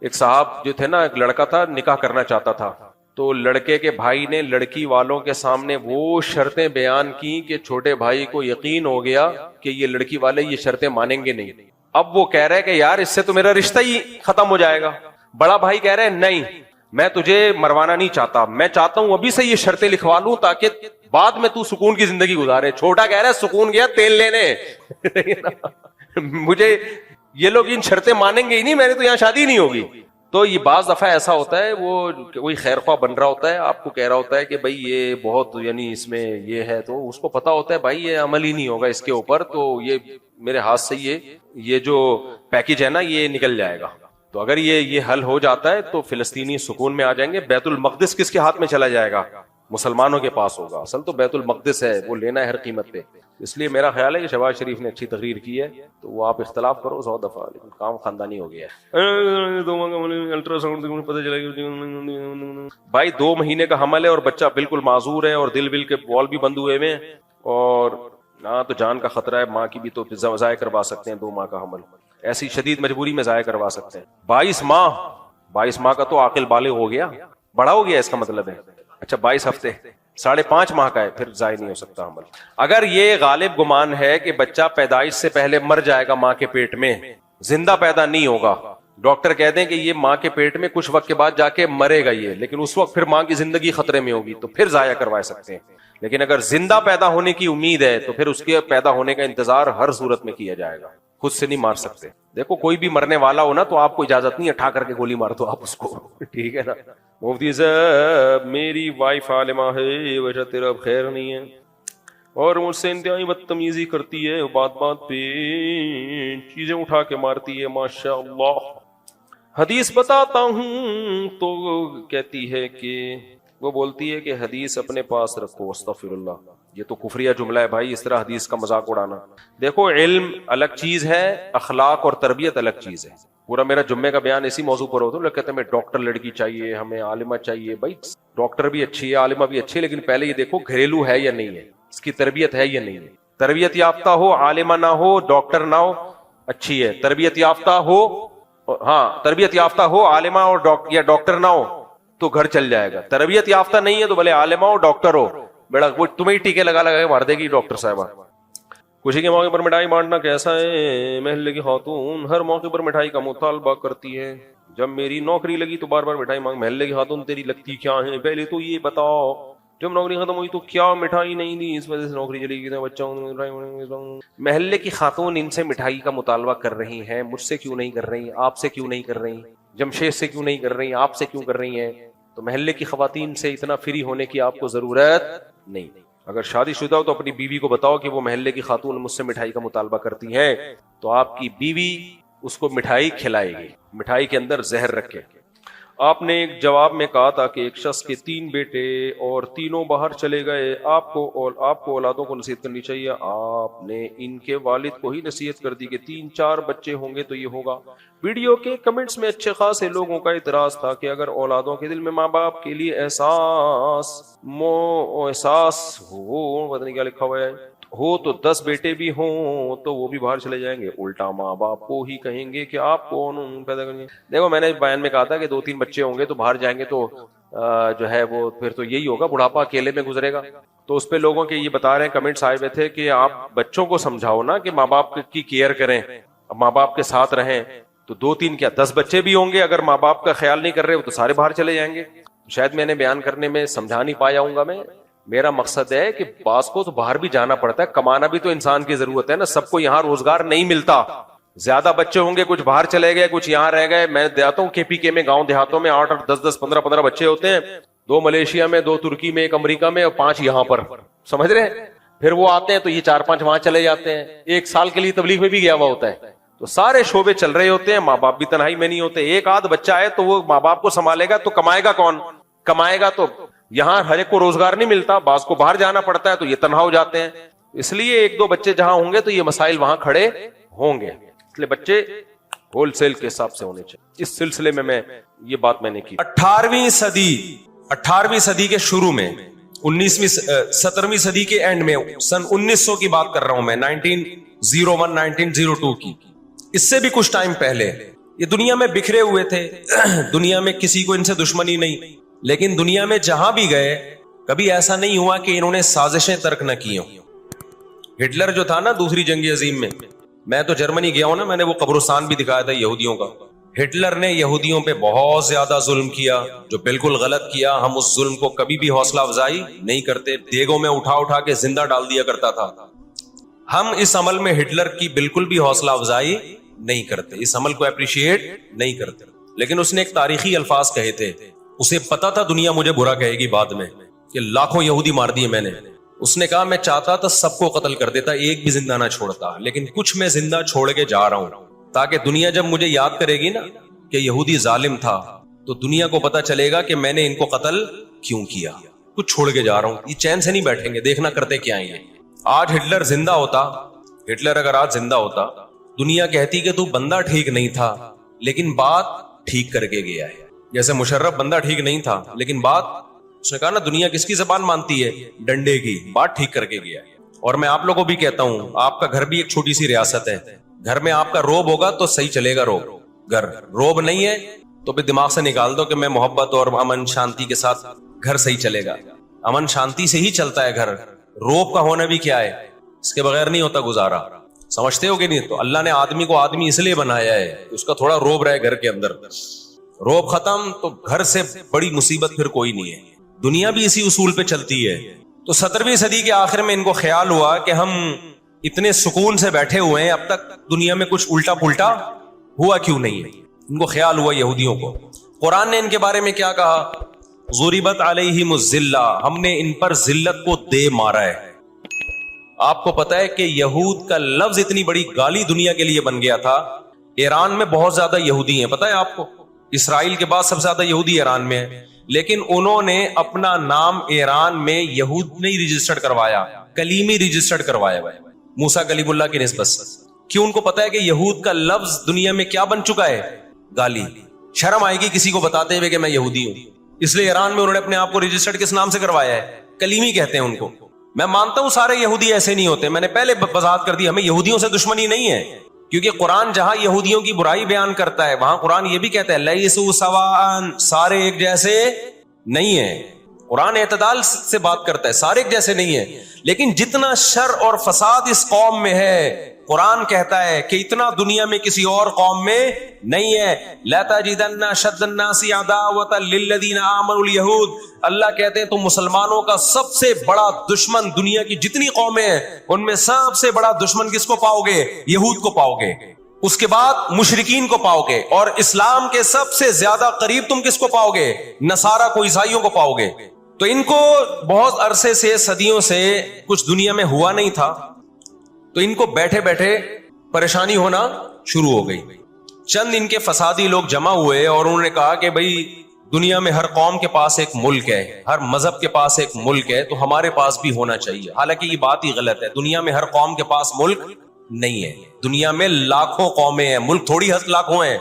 ایک صاحب جو تھے نا, ایک لڑکا تھا نکاح کرنا چاہتا تھا, تو لڑکے کے بھائی نے لڑکی والوں کے سامنے وہ شرطیں بیان کی کہ چھوٹے بھائی کو یقین ہو گیا کہ یہ لڑکی والے یہ شرطیں مانیں گے نہیں. اب وہ کہہ رہے کہ یار اس سے تو میرا رشتہ ہی ختم ہو جائے گا. بڑا بھائی کہہ رہے نہیں, میں تجھے مروانا نہیں چاہتا, میں چاہتا ہوں ابھی سے یہ شرطیں لکھوا لوں تاکہ بعد میں تو سکون کی زندگی گزارے. چھوٹا کہہ رہا ہے سکون گیا تیل لینے مجھے یہ لوگ ان شرطیں مانیں گے ہی نہیں, میرے تو یہاں شادی نہیں ہوگی. تو یہ بعض دفعہ ایسا ہوتا ہے, وہ کوئی خیر خواہ بن رہا ہوتا ہے, آپ کو کہہ رہا ہوتا ہے کہ بھائی یہ بہت یعنی اس میں یہ ہے, تو اس کو پتا ہوتا ہے بھائی یہ عمل ہی نہیں ہوگا اس کے اوپر, تو یہ میرے ہاتھ سے یہ جو پیکج ہے نا یہ نکل جائے گا. تو اگر یہ حل ہو جاتا ہے تو فلسطینی سکون میں آ جائیں گے. بیت المقدس کس کے ہاتھ میں چلا جائے گا؟ مسلمانوں کے پاس ہوگا. اصل تو بیت المقدس ہے, وہ لینا ہے ہر قیمت پہ. اس لیے میرا خیال ہے کہ شہباز شریف نے اچھی تقریر کی ہے تو وہ آپ اختلاف کرو 100 دفعہ، لیکن کام خاندانی ہو گیا ہے۔ الٹرا ساؤنڈ پتہ چلا کہ بھائی 2 مہینے کا حمل ہے اور بچہ بالکل معذور ہے اور دل کے بال بھی بند ہوئے ہیں، اور ہاں تو جان کا خطرہ ہے، ماں کی بھی تو ضائع کروا سکتے ہیں 2 ماہ کا حمل، ایسی شدید مجبوری میں ضائع کروا سکتے ہیں۔ 22 ماہ کا تو عاقل بالغ ہو گیا، بڑا ہو گیا اس کا مطلب ہے۔ اچھا 22 ہفتے 5.5 ماہ کا ہے، پھر ضائع نہیں ہو سکتا حمل۔ اگر یہ غالب گمان ہے کہ بچہ پیدائش سے پہلے مر جائے گا ماں کے پیٹ میں، زندہ پیدا نہیں ہوگا، ڈاکٹر کہتے ہیں کہ یہ ماں کے پیٹ میں کچھ وقت کے بعد جا کے مرے گا یہ، لیکن اس وقت پھر ماں کی زندگی خطرے میں ہوگی تو پھر ضائع کروا سکتے ہیں۔ لیکن اگر زندہ پیدا ہونے کی امید ہے تو پھر اس کے پیدا ہونے کا انتظار ہر صورت میں کیا جائے گا، خود سے نہیں مار سکتے۔ دیکھو کوئی بھی مرنے والا ہو نا تو آپ کو اجازت نہیں ہے اٹھا کر کے گولی مار دو آپ اس کو، ٹھیک ہے نا۔ مفتی صاحب میری وائف عالمہ ہے، ویسا تیرا خیر نہیں ہے اور مجھ سے انتہائی بدتمیزی کرتی ہے، بات پہ چیزیں اٹھا کے مارتی ہے، ماشاء اللہ۔ حدیث بتاتا ہوں تو کہتی ہے کہ وہ بولتی ہے کہ حدیث اپنے پاس رکھو، استغفر اللہ۔ یہ تو کفریہ جملہ ہے بھائی، اس طرح حدیث کا مذاق اڑانا۔ دیکھو علم الگ چیز ہے، اخلاق اور تربیت الگ چیز ہے۔ پورا میرا جمعے کا بیان اسی موضوع پر ہوتا ہے، لوگ کہتے ہیں ہمیں ڈاکٹر لڑکی چاہیے، ہمیں عالمہ چاہیے۔ بھائی ڈاکٹر بھی اچھی ہے، عالمہ بھی اچھی ہے، لیکن پہلے یہ دیکھو گھریلو ہے یا نہیں ہے، اس کی تربیت ہے یا نہیں ہے۔ تربیت یافتہ ہو، عالمہ نہ ہو، ڈاکٹر نہ ہو، اچھی ہے۔ تربیت یافتہ ہو، ہاں تربیت یافتہ ہو، عالمہ اور یا ڈاکٹر نہ ہو تو گھر چل جائے گا۔ تربیت یافتہ نہیں ہے تو بھلے عالمہ ہو ڈاکٹر ہو، بیڑا وہ تمہیں ٹیکے لگا کے مار دے گی ڈاکٹر صاحبہ۔ خوشی کے موقع پر مٹھائی بانٹنا کیسا ہے؟ محلے کی خاتون ہر موقع پر مٹھائی کا مطالبہ کرتی ہے۔ جب میری نوکری لگی تو بار بار مٹھائی مانگ۔ محلے کی خاتون تیری لگتی کیا ہے پہلے تو یہ بتاؤ، جب نوکری ختم ہوئی تو کیا مٹھائی نہیں دی، اس وجہ سے نوکری چلی گئی، بچوں۔ محلے کی خاتون ان سے مٹھائی کا مطالبہ کر رہی ہیں، مجھ سے کیوں نہیں کر رہی، آپ سے کیوں نہیں کر رہی، جمشید سے کیوں نہیں کر رہی، آپ سے کیوں کر رہی ہیں؟ تو محلے کی خواتین سے اتنا فری ہونے کی آپ کو ضرورت نہیں۔ اگر شادی شدہ ہو تو اپنی بیوی کو بتاؤ کہ وہ محلے کی خاتون مجھ سے مٹھائی کا مطالبہ کرتی ہے تو آپ کی بیوی اس کو مٹھائی کھلائے گی، مٹھائی کے اندر زہر رکھے۔ آپ نے ایک جواب میں کہا تھا کہ ایک شخص کے 3 بیٹے اور تینوں باہر چلے گئے، آپ کو اولادوں کو نصیحت کرنی چاہیے۔ آپ نے ان کے والد کو ہی نصیحت کر دی کہ 3-4 بچے ہوں گے تو یہ ہوگا۔ ویڈیو کے کمنٹس میں اچھے خاصے لوگوں کا اعتراض تھا کہ اگر اولادوں کے دل میں ماں باپ کے لیے احساس ہو، پتہ نہیں کیا لکھا ہوا ہے، ہو تو 10 بیٹے بھی ہوں تو وہ بھی باہر چلے جائیں گے، الٹا ماں باپ کو ہی کہیں گے کہ آپ کون پیدا کریں گے۔ دیکھو میں نے بیان میں کہا تھا کہ 2-3 بچے ہوں گے تو باہر جائیں گے تو جو ہے وہ پھر تو یہی ہوگا، بڑھاپا اکیلے میں گزرے گا۔ تو اس پہ لوگوں کے یہ بتا رہے ہیں، کمنٹس آئے ہوئے تھے کہ آپ بچوں کو سمجھاؤ نا کہ ماں باپ کی کیئر کریں، ماں باپ کے ساتھ رہیں۔ تو 2-3 کیا 10 بچے بھی ہوں گے، اگر ماں باپ کا خیال نہیں کر رہے تو سارے باہر چلے جائیں گے۔ شاید میں نے بیان کرنے میں سمجھا نہیں پایا ہوں گا میں۔ میرا مقصد ہے کہ بعض کو تو باہر بھی جانا پڑتا ہے، کمانا بھی تو انسان کی ضرورت ہے نا، سب کو یہاں روزگار نہیں ملتا۔ زیادہ بچے ہوں گے، کچھ باہر چلے گئے، کچھ یہاں رہ گئے۔ میں دیتا ہوں KPK میں، گاؤں دیہاتوں میں 8-8 10-10 15-15 بچے ہوتے ہیں، 2 ملیشیا میں، 2 ترکی میں، 1 امریکہ میں اور 5 یہاں پر، سمجھ رہے ہیں؟ پھر وہ آتے ہیں تو یہ 4-5 وہاں چلے جاتے ہیں، 1 سال کے لیے تبلیغ میں بھی گیا ہوا ہوتا ہے۔ تو سارے شعبے چل رہے ہوتے ہیں، ماں باپ بھی تنہائی میں نہیں ہوتے۔ ایک آدھ بچہ ہے تو وہ ماں باپ کو سنبھالے گا تو کمائے گا کون؟ کمائے گا تو یہاں ہر ایک کو روزگار نہیں ملتا، بعض کو باہر جانا پڑتا ہے تو یہ تنہا ہو جاتے ہیں۔ اس لیے 1-2 بچے جہاں ہوں گے تو یہ مسائل وہاں کھڑے ہوں گے، اس لیے بچے ہول سیل کے حساب سے ہونے چاہیے۔ اس سلسلے میں یہ بات میں نے کی۔ 18ویں صدی کے شروع میں، 17ویں صدی کے اینڈ میں، سن 1900 کی بات کر رہا ہوں میں، 1901 1902 کی، اس سے بھی کچھ ٹائم پہلے یہ دنیا میں بکھرے ہوئے تھے، دنیا میں کسی کو ان سے دشمنی نہیں، لیکن دنیا میں جہاں بھی گئے کبھی ایسا نہیں ہوا کہ انہوں نے سازشیں ترک نہ کی ہوں۔ ہٹلر جو تھا نا دوسری جنگ عظیم میں تو جرمنی گیا ہوں نا، میں نے وہ قبرستان بھی دکھایا تھا یہودیوں کا۔ ہٹلر نے یہودیوں پہ بہت زیادہ ظلم کیا، جو بالکل غلط کیا۔ ہم اس ظلم کو کبھی بھی حوصلہ افزائی نہیں کرتے، دیگوں میں اٹھا کے زندہ ڈال دیا کرتا تھا۔ ہم اس عمل میں ہٹلر کی بالکل بھی حوصلہ افزائی نہیں کرتے، اس عمل کو اپریشیٹ نہیں کرتے۔ لیکن اس نے ایک تاریخی الفاظ کہے تھے، اسے پتا تھا دنیا مجھے برا کہے گی بعد میں کہ لاکھوں یہودی مار دیے میں نے۔ اس نے کہا میں چاہتا تھا سب کو قتل کر دیتا، ایک بھی زندہ نہ چھوڑتا، لیکن کچھ میں زندہ چھوڑ کے جا رہا ہوں تاکہ دنیا جب مجھے یاد کرے گی نا کہ یہودی ظالم تھا تو دنیا کو پتا چلے گا کہ میں نے ان کو قتل کیوں کیا۔ کچھ چھوڑ کے جا رہا ہوں، یہ چین سے نہیں بیٹھیں گے، دیکھنا کرتے کیا ہیں۔ آج ہٹلر زندہ ہوتا، ہٹلر اگر آج زندہ ہوتا، دنیا کہتی کہ تو بندہ ٹھیک نہیں تھا لیکن بات ٹھیک کر کے گیا ہے. جیسے مشرف بندہ ٹھیک نہیں تھا لیکن بات، اس نے کہا نا دنیا کس کی زبان مانتی ہے؟ ڈنڈے کی. بات ٹھیک کر کے گیا ہے. اور میں آپ لوگوں کو بھی کہتا ہوں، آپ کا گھر بھی ایک چھوٹی سی ریاست ہے. گھر میں آپ کا روب ہوگا تو صحیح چلے گا. گھر روب نہیں ہے تو پھر دماغ سے نکال دو کہ میں محبت اور امن شانتی کے ساتھ گھر صحیح چلے گا. امن شانتی سے ہی چلتا ہے گھر. روب کا ہونا بھی کیا ہے، اس کے بغیر نہیں ہوتا گزارا. سمجھتے ہو کہ نہیں؟ تو اللہ نے آدمی کو آدمی اس لیے بنایا ہے کہ اس کا تھوڑا روب رہے گھر کے اندر. روب ختم تو گھر سے بڑی مصیبت پھر کوئی نہیں ہے. دنیا بھی اسی اصول پہ چلتی ہے. تو 17ویں صدی کے آخر میں ان کو خیال ہوا کہ ہم اتنے سکون سے بیٹھے ہوئے ہیں، اب تک دنیا میں کچھ الٹا پلٹا ہوا کیوں نہیں ہے. ان کو خیال ہوا یہودیوں کو. قرآن نے ان کے بارے میں کیا کہا؟ ضربت علیہم الذلہ، ہم نے ان پر ذلت کو دے مارا ہے. آپ کو پتا ہے کہ یہود کا لفظ اتنی بڑی گالی دنیا کے لیے بن گیا تھا. ایران میں بہت زیادہ یہودی ہیں، پتا ہے آپ کو؟ اسرائیل کے بعد سب سے زیادہ یہودی ایران میں ہیں، لیکن انہوں نے اپنا نام ایران میں یہود نہیں رجسٹرڈ کروایا، کلیمی رجسٹرڈ کروایا ہوا ہے موسیٰ کلیم اللہ کی نسبت سے. کیوں؟ ان کو پتا ہے کہ یہود کا لفظ دنیا میں کیا بن چکا ہے؟ گالی. شرم آئے گی کسی کو بتاتے ہوئے کہ میں یہودی ہوں، اس لیے ایران میں انہوں نے اپنے آپ کو رجسٹرڈ کس نام سے کروایا ہے؟ کلیمی کہتے ہیں ان کو. میں مانتا ہوں سارے یہودی ایسے نہیں ہوتے، میں نے پہلے وضاحت کر دی. ہمیں یہودیوں سے دشمنی نہیں ہے، کیونکہ قرآن جہاں یہودیوں کی برائی بیان کرتا ہے وہاں قرآن یہ بھی کہتا ہے لیسوا سواء، سارے ایک جیسے نہیں ہیں. قرآن اعتدال سے بات کرتا ہے، سارے ایک جیسے نہیں ہیں. لیکن جتنا شر اور فساد اس قوم میں ہے، قرآن کہتا ہے کہ اتنا دنیا میں کسی اور قوم میں نہیں ہے. لا تجدن اشد الناس عداوۃ للذین آمنوا اليہود، اللہ کہتے ہیں تم مسلمانوں کا سب سے بڑا دشمن دنیا کی جتنی قومیں ہیں ان میں سب سے بڑا دشمن کس کو پاؤ گے؟ یہود کو پاؤ گے. اس کے بعد مشرکین کو پاؤ گے، اور اسلام کے سب سے زیادہ قریب تم کس کو پاؤ گے؟ نصارہ کو، عیسائیوں کو پاؤ گے. تو ان کو بہت عرصے سے، صدیوں سے کچھ دنیا میں ہوا نہیں تھا، تو ان کو بیٹھے بیٹھے پریشانی ہونا شروع ہو گئی. چند ان کے فسادی لوگ جمع ہوئے اور انہوں نے کہا کہ بھئی دنیا میں ہر قوم کے پاس ایک ملک ہے، ہر مذہب کے پاس ایک ملک ہے، تو ہمارے پاس بھی ہونا چاہیے. حالانکہ یہ بات ہی غلط ہے. دنیا میں ہر قوم کے پاس ملک نہیں ہے. دنیا میں لاکھوں قومیں ہیں، ملک تھوڑی لاکھوں ہیں.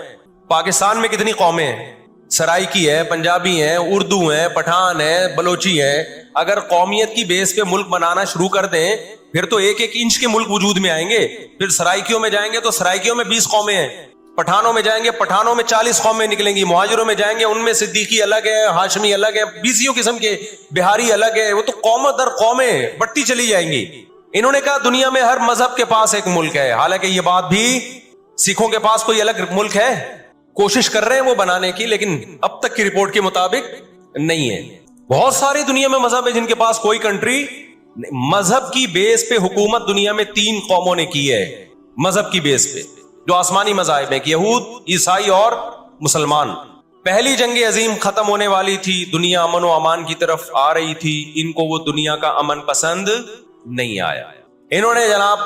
پاکستان میں کتنی قومیں ہیں؟ سرائکی ہے، پنجابی ہیں، اردو ہیں، پٹھان ہیں، بلوچی ہیں. اگر قومیت کی بیس پہ ملک بنانا شروع کر دیں پھر تو ایک ایک انچ کے ملک وجود میں آئیں گے. پھر سرائکیوں میں جائیں گے تو سرائکیوں میں 20 قومیں ہیں، پٹھانوں میں جائیں گے پٹھانوں میں 40 قومیں نکلیں گی، مہاجروں میں جائیں گے ان میں صدیقی الگ ہے، ہاشمی الگ ہے، 20 قسم کے، بہاری الگ ہے. وہ تو قوم در قومیں بڑھتی چلی جائیں گی. انہوں نے کہا دنیا میں ہر مذہب کے پاس ایک ملک ہے. حالانکہ یہ بات بھی سکھوں کے پاس کوئی الگ ملک ہے، کوشش کر رہے ہیں وہ بنانے کی، لیکن اب تک کی رپورٹ کے مطابق نہیں ہے. بہت ساری دنیا میں مذہب ہے جن کے پاس کوئی کنٹری. مذہب کی بیس پہ حکومت دنیا میں 3 قوموں نے کی ہے، مذہب کی بیس پہ، جو آسمانی مذاہب ہیں، یہود، عیسائی اور مسلمان. پہلی جنگ عظیم ختم ہونے والی تھی، دنیا امن و امان کی طرف آ رہی تھی. ان کو وہ دنیا کا امن پسند نہیں آیا. انہوں نے جناب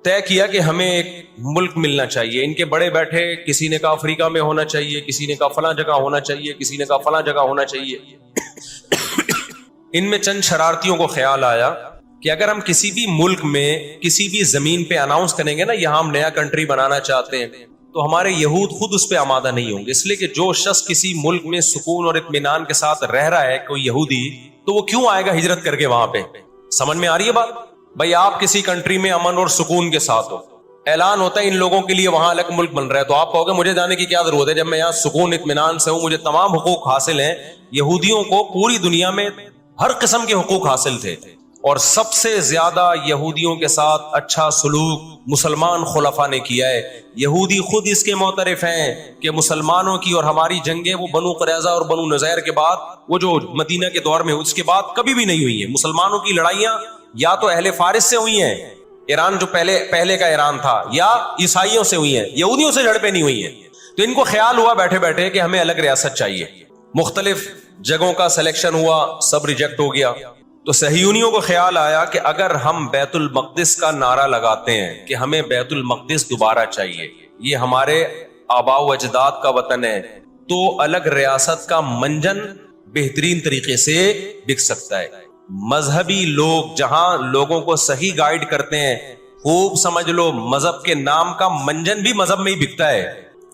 طے کیا کہ ہمیں ایک ملک ملنا چاہیے. ان کے بڑے بیٹھے، کسی نے کہا افریقہ میں ہونا چاہیے، کسی نے کہا فلاں جگہ ہونا چاہیے، کسی نے کہا فلاں جگہ ہونا چاہیے. ان میں چند شرارتیوں کو خیال آیا کہ اگر ہم کسی بھی ملک میں کسی بھی زمین پہ اناؤنس کریں گے نا یہاں ہم نیا کنٹری بنانا چاہتے ہیں، تو ہمارے یہود خود اس پہ آمادہ نہیں ہوں گے. اس لیے کہ جو شخص کسی ملک میں سکون اور اطمینان کے ساتھ رہ رہا ہے، کوئی یہودی، تو وہ کیوں آئے گا ہجرت کر کے وہاں پہ؟ سمجھ میں آ رہی ہے بات؟ بھائی آپ کسی کنٹری میں امن اور سکون کے ساتھ ہو، اعلان ہوتا ہے ان لوگوں کے لیے وہاں الگ ملک بن رہا ہے، تو آپ کہو گے مجھے جانے کی کیا ضرورت ہے جب میں یہاں سکون اطمینان سے ہوں، مجھے تمام حقوق حاصل ہیں. یہودیوں کو پوری دنیا میں ہر قسم کے حقوق حاصل تھے، اور سب سے زیادہ یہودیوں کے ساتھ اچھا سلوک مسلمان خلفاء نے کیا ہے. یہودی خود اس کے معترف ہیں کہ مسلمانوں کی اور ہماری جنگیں وہ بنو قریظہ اور بنو نذیر کے بعد، وہ جو مدینہ کے دور میں اس کے بعد کبھی بھی نہیں ہوئی ہیں. مسلمانوں کی لڑائیاں یا تو اہل فارس سے ہوئی ہیں، ایران جو پہلے کا ایران تھا، یا عیسائیوں سے ہوئی ہیں، یہودیوں سے جھڑپیں نہیں ہوئی ہیں. تو ان کو خیال ہوا بیٹھے بیٹھے کہ ہمیں الگ ریاست چاہیے. مختلف جگہوں کا سلیکشن ہوا، سب ریجیکٹ ہو گیا. تو صہیونیوں کو خیال آیا کہ اگر ہم بیت المقدس کا نعرہ لگاتے ہیں کہ ہمیں بیت المقدس دوبارہ چاہیے، یہ ہمارے آباء و اجداد کا وطن ہے، تو الگ ریاست کا منجن بہترین طریقے سے بک سکتا ہے. مذہبی لوگ جہاں لوگوں کو صحیح گائیڈ کرتے ہیں، خوب سمجھ لو مذہب کے نام کا منجن بھی مذہب میں ہی بکتا ہے.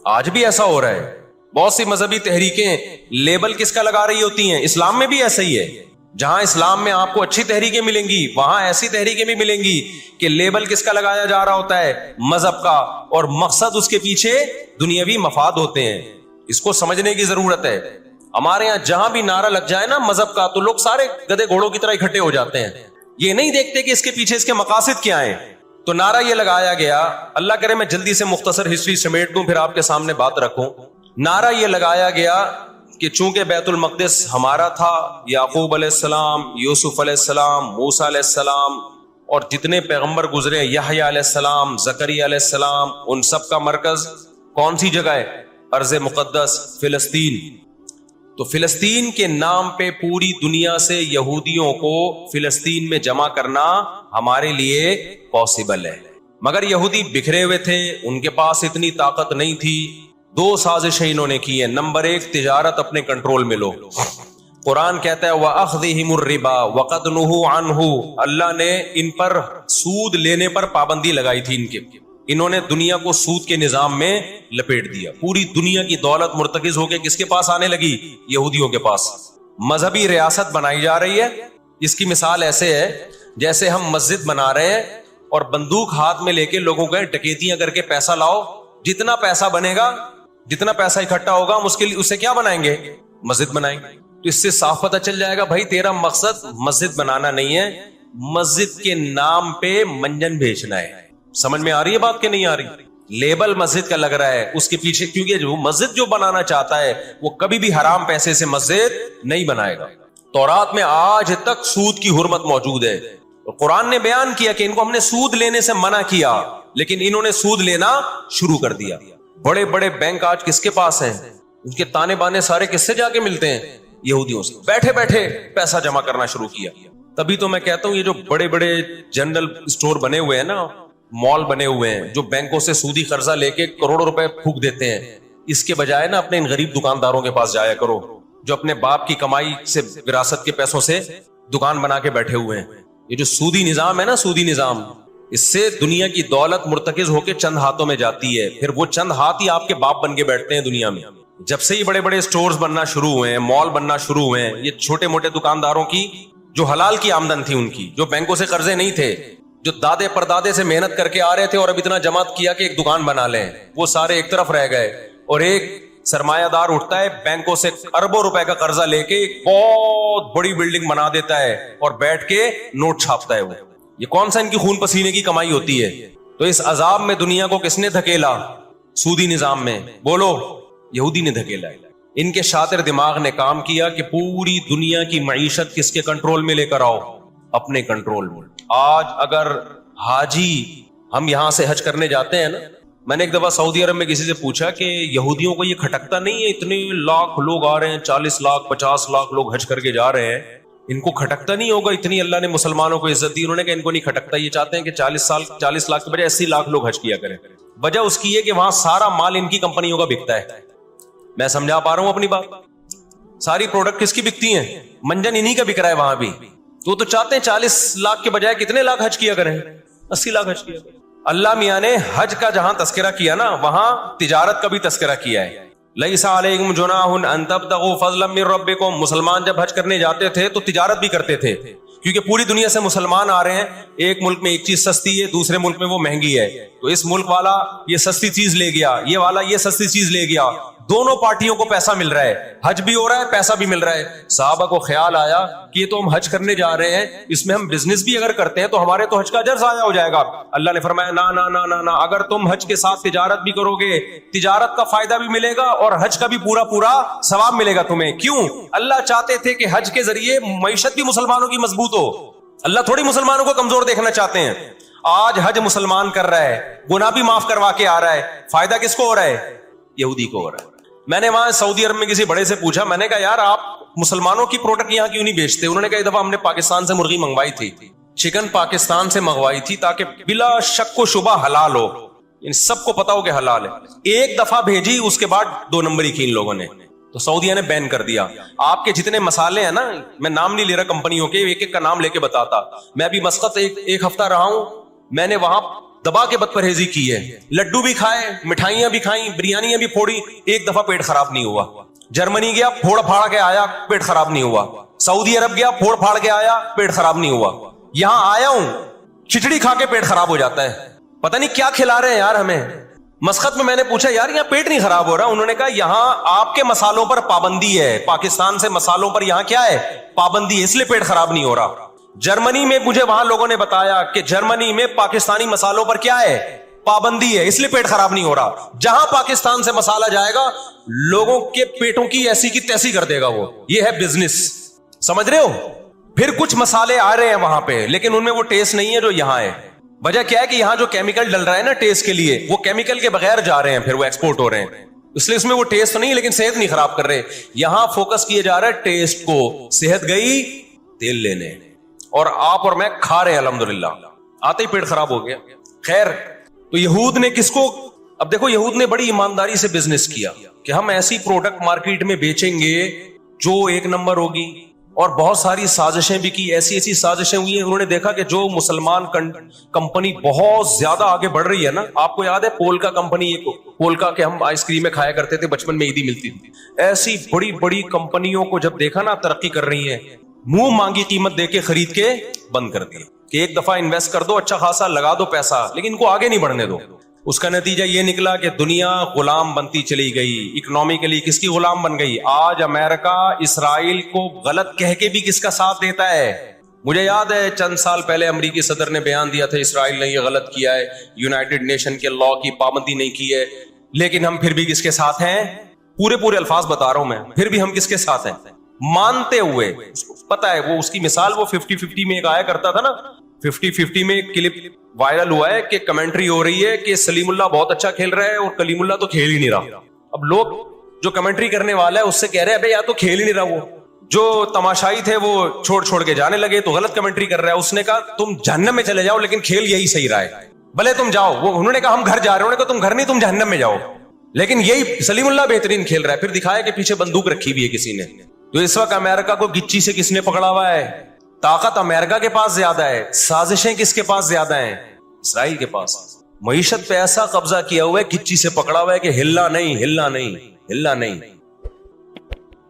آج بھی ایسا ہو رہا ہے. بہت سی مذہبی تحریکیں لیبل کس کا لگا رہی ہوتی ہیں؟ اسلام میں بھی ایسا ہی ہے. جہاں اسلام میں آپ کو اچھی تحریکیں ملیں گی وہاں ایسی تحریکیں بھی ملیں گی کہ لیبل کس کا لگایا جا رہا ہوتا ہے؟ مذہب کا، اور مقصد اس کے پیچھے دنیاوی مفاد ہوتے ہیں. اس کو سمجھنے کی ضرورت ہے. ہمارے یہاں جہاں بھی نعرہ لگ جائے نا مذہب کا تو لوگ سارے گدھے گھوڑوں کی طرح اکٹھے ہو جاتے ہیں. یہ نہیں دیکھتے کہ اس کے پیچھے اس کے مقاصد کیا ہیں. تو نعرہ یہ لگایا گیا، اللہ کرے میں جلدی سے مختصر ہسٹری سمیٹ دوں پھر آپ کے سامنے بات رکھوں. نعرہ یہ لگایا گیا کہ چونکہ بیت المقدس ہمارا تھا، یعقوب علیہ السلام، یوسف علیہ السلام، موسیٰ علیہ السلام اور جتنے پیغمبر گزرے، یحییٰ علیہ السلام، زکریا علیہ السلام، ان سب کا مرکز کون سی جگہ ہے؟ ارض مقدس فلسطین. تو فلسطین کے نام پہ پوری دنیا سے یہودیوں کو فلسطین میں جمع کرنا ہمارے لیے پاسبل ہے. مگر یہودی بکھرے ہوئے تھے، ان کے پاس اتنی طاقت نہیں تھی. دو سازشیں انہوں نے کی ہیں. نمبر ایک، تجارت اپنے کنٹرول میں لو. قرآن کہتا ہے وَأَخْذِهِمُ الرِّبَا وَقَدْ نُهُوا عَنْهُ. اللہ نے ان پر سود لینے پر پابندی لگائی تھی. انہوں نے دنیا کو سود کے نظام میں لپیٹ دیا. پوری دنیا کی دولت مرتکز ہو کے کس کے پاس آنے لگی؟ یہودیوں کے پاس. مذہبی ریاست بنائی جا رہی ہے. اس کی مثال ایسے ہے جیسے ہم مسجد بنا رہے ہیں اور بندوق ہاتھ میں لے کے لوگوں کو ڈکیتیاں کر کے پیسہ لاؤ. جتنا پیسہ بنے گا، جتنا پیسہ اکٹھا ہوگا، ہم اس کے لیے اسے کیا بنائیں گے؟ مسجد بنائیں گے. تو اس سے صاف پتہ چل جائے گا بھائی تیرا مقصد مسجد بنانا نہیں ہے، مسجد کے نام پہ منجن بیچنا ہے. سمجھ میں آ رہی ہے بات کہ نہیں آ رہی؟ لیبل مسجد کا لگ رہا ہے اس کے پیچھے، کیونکہ جو مسجد جو بنانا چاہتا ہے وہ کبھی بھی حرام پیسے سے مسجد نہیں بنائے گا. تورات میں آج تک سود کی حرمت موجود ہے. قرآن نے بیان کیا کہ ان کو ہم نے سود لینے سے منع کیا، لیکن انہوں نے سود لینا شروع کر دیا. بڑے بڑے بینک آج کس کے پاس ہیں؟ ان کے تانے بانے سارے کس سے جا کے ملتے ہیں؟ یہودیوں سے. بیٹھے بیٹھے پیسہ جمع کرنا شروع کیا. تبھی تو میں کہتا ہوں یہ جو بڑے بڑے جنرل اسٹور بنے ہوئے ہیں نا، مال بنے ہوئے ہیں، جو بینکوں سے سودی قرضہ لے کے کروڑوں روپے پھونک دیتے ہیں، اس کے بجائے نا اپنے ان غریب دکانداروں کے پاس جایا کرو جو اپنے باپ کی کمائی سے، وراثت کے پیسوں سے دکان بنا کے بیٹھے ہوئے ہیں. یہ جو سودی نظام ہے نا، سودی نظام، اس سے دنیا کی دولت مرتکز ہو کے چند ہاتھوں میں جاتی ہے. پھر وہ چند ہاتھ ہی آپ کے باپ بن کے بیٹھتے ہیں دنیا میں. جب سے یہ بڑے بڑے سٹورز بننا شروع ہوئے ہیں، مال بننا شروع ہوئے ہیں، یہ چھوٹے موٹے دکانداروں کی جو حلال کی آمدن تھی، ان کی جو بینکوں سے قرضے نہیں تھے، جو دادے پردادے سے محنت کر کے آ رہے تھے اور اب اتنا جمع کیا کہ ایک دکان بنا لیں، وہ سارے ایک طرف رہ گئے. اور ایک سرمایہ دار اٹھتا ہے بینکوں سے اربوں روپے کا قرضہ لے کے ایک بہت بڑی بلڈنگ بنا دیتا ہے اور بیٹھ کے نوٹ چھاپتا ہے. وہ یہ کون سا ان کی خون پسینے کی کمائی ہوتی ہے؟ تو اس عذاب میں دنیا کو کس نے دھکیلا؟ سودی نظام میں. بولو، یہودی نے دھکیلا. ان کے شاطر دماغ نے کام کیا کہ پوری دنیا کی معیشت کس کے کنٹرول میں لے کر آؤ؟ اپنے کنٹرول میں. آج اگر حاجی ہم یہاں سے حج کرنے جاتے ہیں نا، میں نے ایک دفعہ سعودی عرب میں کسی سے پوچھا کہ یہودیوں کو یہ کھٹکتا نہیں ہے اتنے لاکھ لوگ آ رہے ہیں، 40 لاکھ 50 لاکھ لوگ حج کر کے جا رہے ہیں، ان کو کھٹکتا نہیں ہوگا اتنی اللہ نے مسلمانوں کو عزت دی؟ انہوں نے کہا ان کو نہیں کھٹکتا، یہ چاہتے ہیں کہ 40 لاکھ کے بجائے 80 لاکھ لوگ حج کیا کریں. وجہ اس کی ہے کہ وہاں سارا مال ان کی کمپنیوں کا بکتا ہے. میں سمجھا پا رہا ہوں اپنی بات؟ ساری پروڈکٹ کس کی بکتی ہیں؟ منجن انہی کا بک رہا ہے وہاں بھی. تو چاہتے ہیں 40 لاکھ کے بجائے کتنے لاکھ حج کیا کریں؟ 80 لاکھ حج کیا کریں. اللہ میاں نے حج کا جہاں تذکرہ کیا نا، وہاں تجارت کا بھی تذکرہ کیا ہے. لیس علیکم جناح ان تبتغوا فضلا من ربکم. مسلمان جب حج کرنے جاتے تھے تو تجارت بھی کرتے تھے، کیونکہ پوری دنیا سے مسلمان آ رہے ہیں. ایک ملک میں ایک چیز سستی ہے، دوسرے ملک میں وہ مہنگی ہے، تو اس ملک والا یہ سستی چیز لے گیا، یہ والا یہ سستی چیز لے گیا. دونوں پارٹیوں کو پیسہ مل رہا ہے، حج بھی ہو رہا ہے، پیسہ بھی مل رہا ہے. صحابہ کو خیال آیا کہ یہ تو ہم حج کرنے جا رہے ہیں، اس میں ہم بزنس بھی اگر کرتے ہیں تو ہمارے تو حج کا اجر ضائع ہو جائے گا. اللہ نے فرمایا نا نا نا نا نا، اگر تم حج کے ساتھ تجارت بھی کرو گے، تجارت کا فائدہ بھی ملے گا اور حج کا بھی پورا پورا ثواب ملے گا تمہیں. کیوں؟ اللہ چاہتے تھے کہ حج کے ذریعے معیشت بھی مسلمانوں کی مضبوط ہو. اللہ تھوڑی مسلمانوں کو کمزور دیکھنا چاہتے ہیں. آج حج مسلمان کر رہا ہے، گناہ بھی معاف کروا کے آ رہا ہے، فائدہ کس کو ہو رہا ہے؟ یہودی کو ہو رہا ہے. میں نے وہاں سعودی عرب میں کسی بڑے سے پوچھا، میں نے کہا یار آپ مسلمانوں کی پروڈکٹ یہاں کیوں نہیں بیچتے؟ انہوں نے کہا ایک دفعہ ہم نے پاکستان سے مرغی منگوائی تھی، چکن پاکستان سے منگوائی تھی تاکہ بلا شک و شبہ حلال ہو، ان سب کو پتا ہو کہ حلال ہے. ایک دفعہ بھیجی، اس کے بعد 2 نمبری کی ان لوگوں نے. تو سعودیہ نے بین کر دیا. آپ کے جتنے مسالے ہیں نا, میں نام نہیں لے رہا کمپنیوں کے, ایک ایک کا نام لے کے بتاتا. میں ابھی مسقط ایک ہفتہ رہا ہوں, میں نے وہاں دبا کے بد پرہیزی کی ہے. لڈو بھی کھائے, مٹھائیاں بھی کھائیں, بریانیاں بھی پھوڑی, ایک دفعہ پیٹ خراب نہیں ہوا. جرمنی گیا, پھوڑ پھاڑ کے آیا, پیٹ خراب نہیں ہوا. سعودی عرب گیا, پھوڑ پھاڑ کے آیا, پیٹ خراب نہیں ہوا. یہاں آیا ہوں, کھچڑی کھا کے پیٹ خراب ہو جاتا ہے. پتہ نہیں کیا کھلا رہے ہیں یار ہمیں. مسقط میں نے پوچھا یار یہاں پیٹ نہیں خراب ہو رہا؟ انہوں نے کہا یہاں آپ کے مسالوں پر پابندی ہے, پاکستان سے مسالوں پر یہاں کیا ہے, پابندی ہے, اس لیے پیٹ خراب نہیں ہو رہا. جرمنی میں مجھے وہاں لوگوں نے بتایا کہ جرمنی میں پاکستانی مسالوں پر کیا ہے, پابندی ہے, اس لیے پیٹ خراب نہیں ہو رہا. جہاں پاکستان سے مسالہ جائے گا لوگوں کے پیٹوں کی ایسی کی تیسی کر دے گا وہ. یہ ہے بزنس, سمجھ رہے ہو. پھر کچھ مسالے آ رہے ہیں وہاں پہ, لیکن ان میں وہ ٹیسٹ نہیں ہے جو یہاں ہے. وجہ کیا ہے کہ یہاں جو کیمیکل ڈل رہا ہے نا ٹیسٹ کے لیے, وہ کیمیکل کے بغیر جا رہے ہیں, پھر وہ ایکسپورٹ ہو رہے ہیں, اس لیے اس میں وہ ٹیسٹ تو نہیں, لیکن صحت نہیں خراب کر رہے. یہاں فوکس کیے جا رہا ہے ٹیسٹ کو. صحت گئی تیل لینے, اور آپ اور میں کھا رہے ہیں الحمدللہ, آتے ہی پیٹ خراب ہو گیا. خیر, تو یہود نے کس کو, اب دیکھو یہود نے بڑی ایمانداری سے بزنس کیا کہ ہم ایسی پروڈکٹ مارکیٹ میں بیچیں گے جو ایک نمبر ہوگی, اور بہت ساری سازشیں بھی کی, ایسی ایسی سازشیں ہوئی ہیں. انہوں نے دیکھا کہ جو مسلمان کمپنی بہت زیادہ آگے بڑھ رہی ہے نا, آپ کو یاد ہے پولکا کمپنی, ایک پولکا کے ہم آئس کریم میں کھایا کرتے تھے بچپن میں, عیدی ملتی تھی. ایسی بڑی بڑی کمپنیوں کو جب دیکھا نا ترقی کر رہی ہیں, منہ مانگی قیمت دے کے خرید کے بند کر دیا کہ ایک دفعہ انویسٹ کر دو, اچھا خاصا لگا دو پیسہ, لیکن ان کو آگے نہیں بڑھنے دو. اس کا نتیجہ یہ نکلا کہ دنیا غلام بنتی چلی گئی. اکنامکلی کس کی غلام بن گئی؟ آج امریکہ اسرائیل کو غلط کہہ کے بھی کس کا ساتھ دیتا ہے. مجھے یاد ہے چند سال پہلے امریکی صدر نے بیان دیا تھا اسرائیل نے یہ غلط کیا ہے, یونائٹڈ نیشن کے لا کی پابندی نہیں کی ہے, لیکن ہم پھر بھی کس کے ساتھ ہیں؟ پورے الفاظ بتا رہا ہوں میں, پھر بھی ہم کس کے ساتھ ہیں؟ مانتے ہوئے. پتا ہے وہ اس کی مثال, وہ 50-50 میں ایک آیا کرتا تھا نا, 50-50 میں ایک کلپ وائرل ہوا ہے کہ کمنٹری ہو رہی ہے کہ سلیم اللہ بہت اچھا کھیل رہا ہے اور کلیم اللہ تو کھیل ہی نہیں رہا. اب لوگ جو کمنٹری کرنے والا ہے اس سے کہہ رہے ہیں بھائی یا تو کھیل ہی نہیں رہا, وہ جو تماشائی تھے وہ چھوڑ کے جانے لگے تو غلط کمنٹری کر رہا ہے. اس نے کہا تم جہنم میں چلے جاؤ لیکن کھیل یہی صحیح رہا ہے, بھلے تم جاؤ. وہ انہوں نے کہا ہم گھر جا رہے ہیں, انہوں نے کہا تم گھر نہیں, تم جہنم میں جاؤ, لیکن یہی سلیم اللہ بہترین کھیل رہا ہے. پھر دکھایا کہ پیچھے بندوق رکھی ہوئی ہے کسی نے. تو اس وقت امریکہ کو گچی سے کس نے پکڑا ہوا ہے؟ طاقت امریکہ کے پاس زیادہ ہے, سازشیں کس کے پاس زیادہ ہیں؟ اسرائیل کے پاس. معیشت پہ ایسا قبضہ کیا ہوا ہے, گچی سے پکڑا ہوا ہے کہ ہلنا نہیں.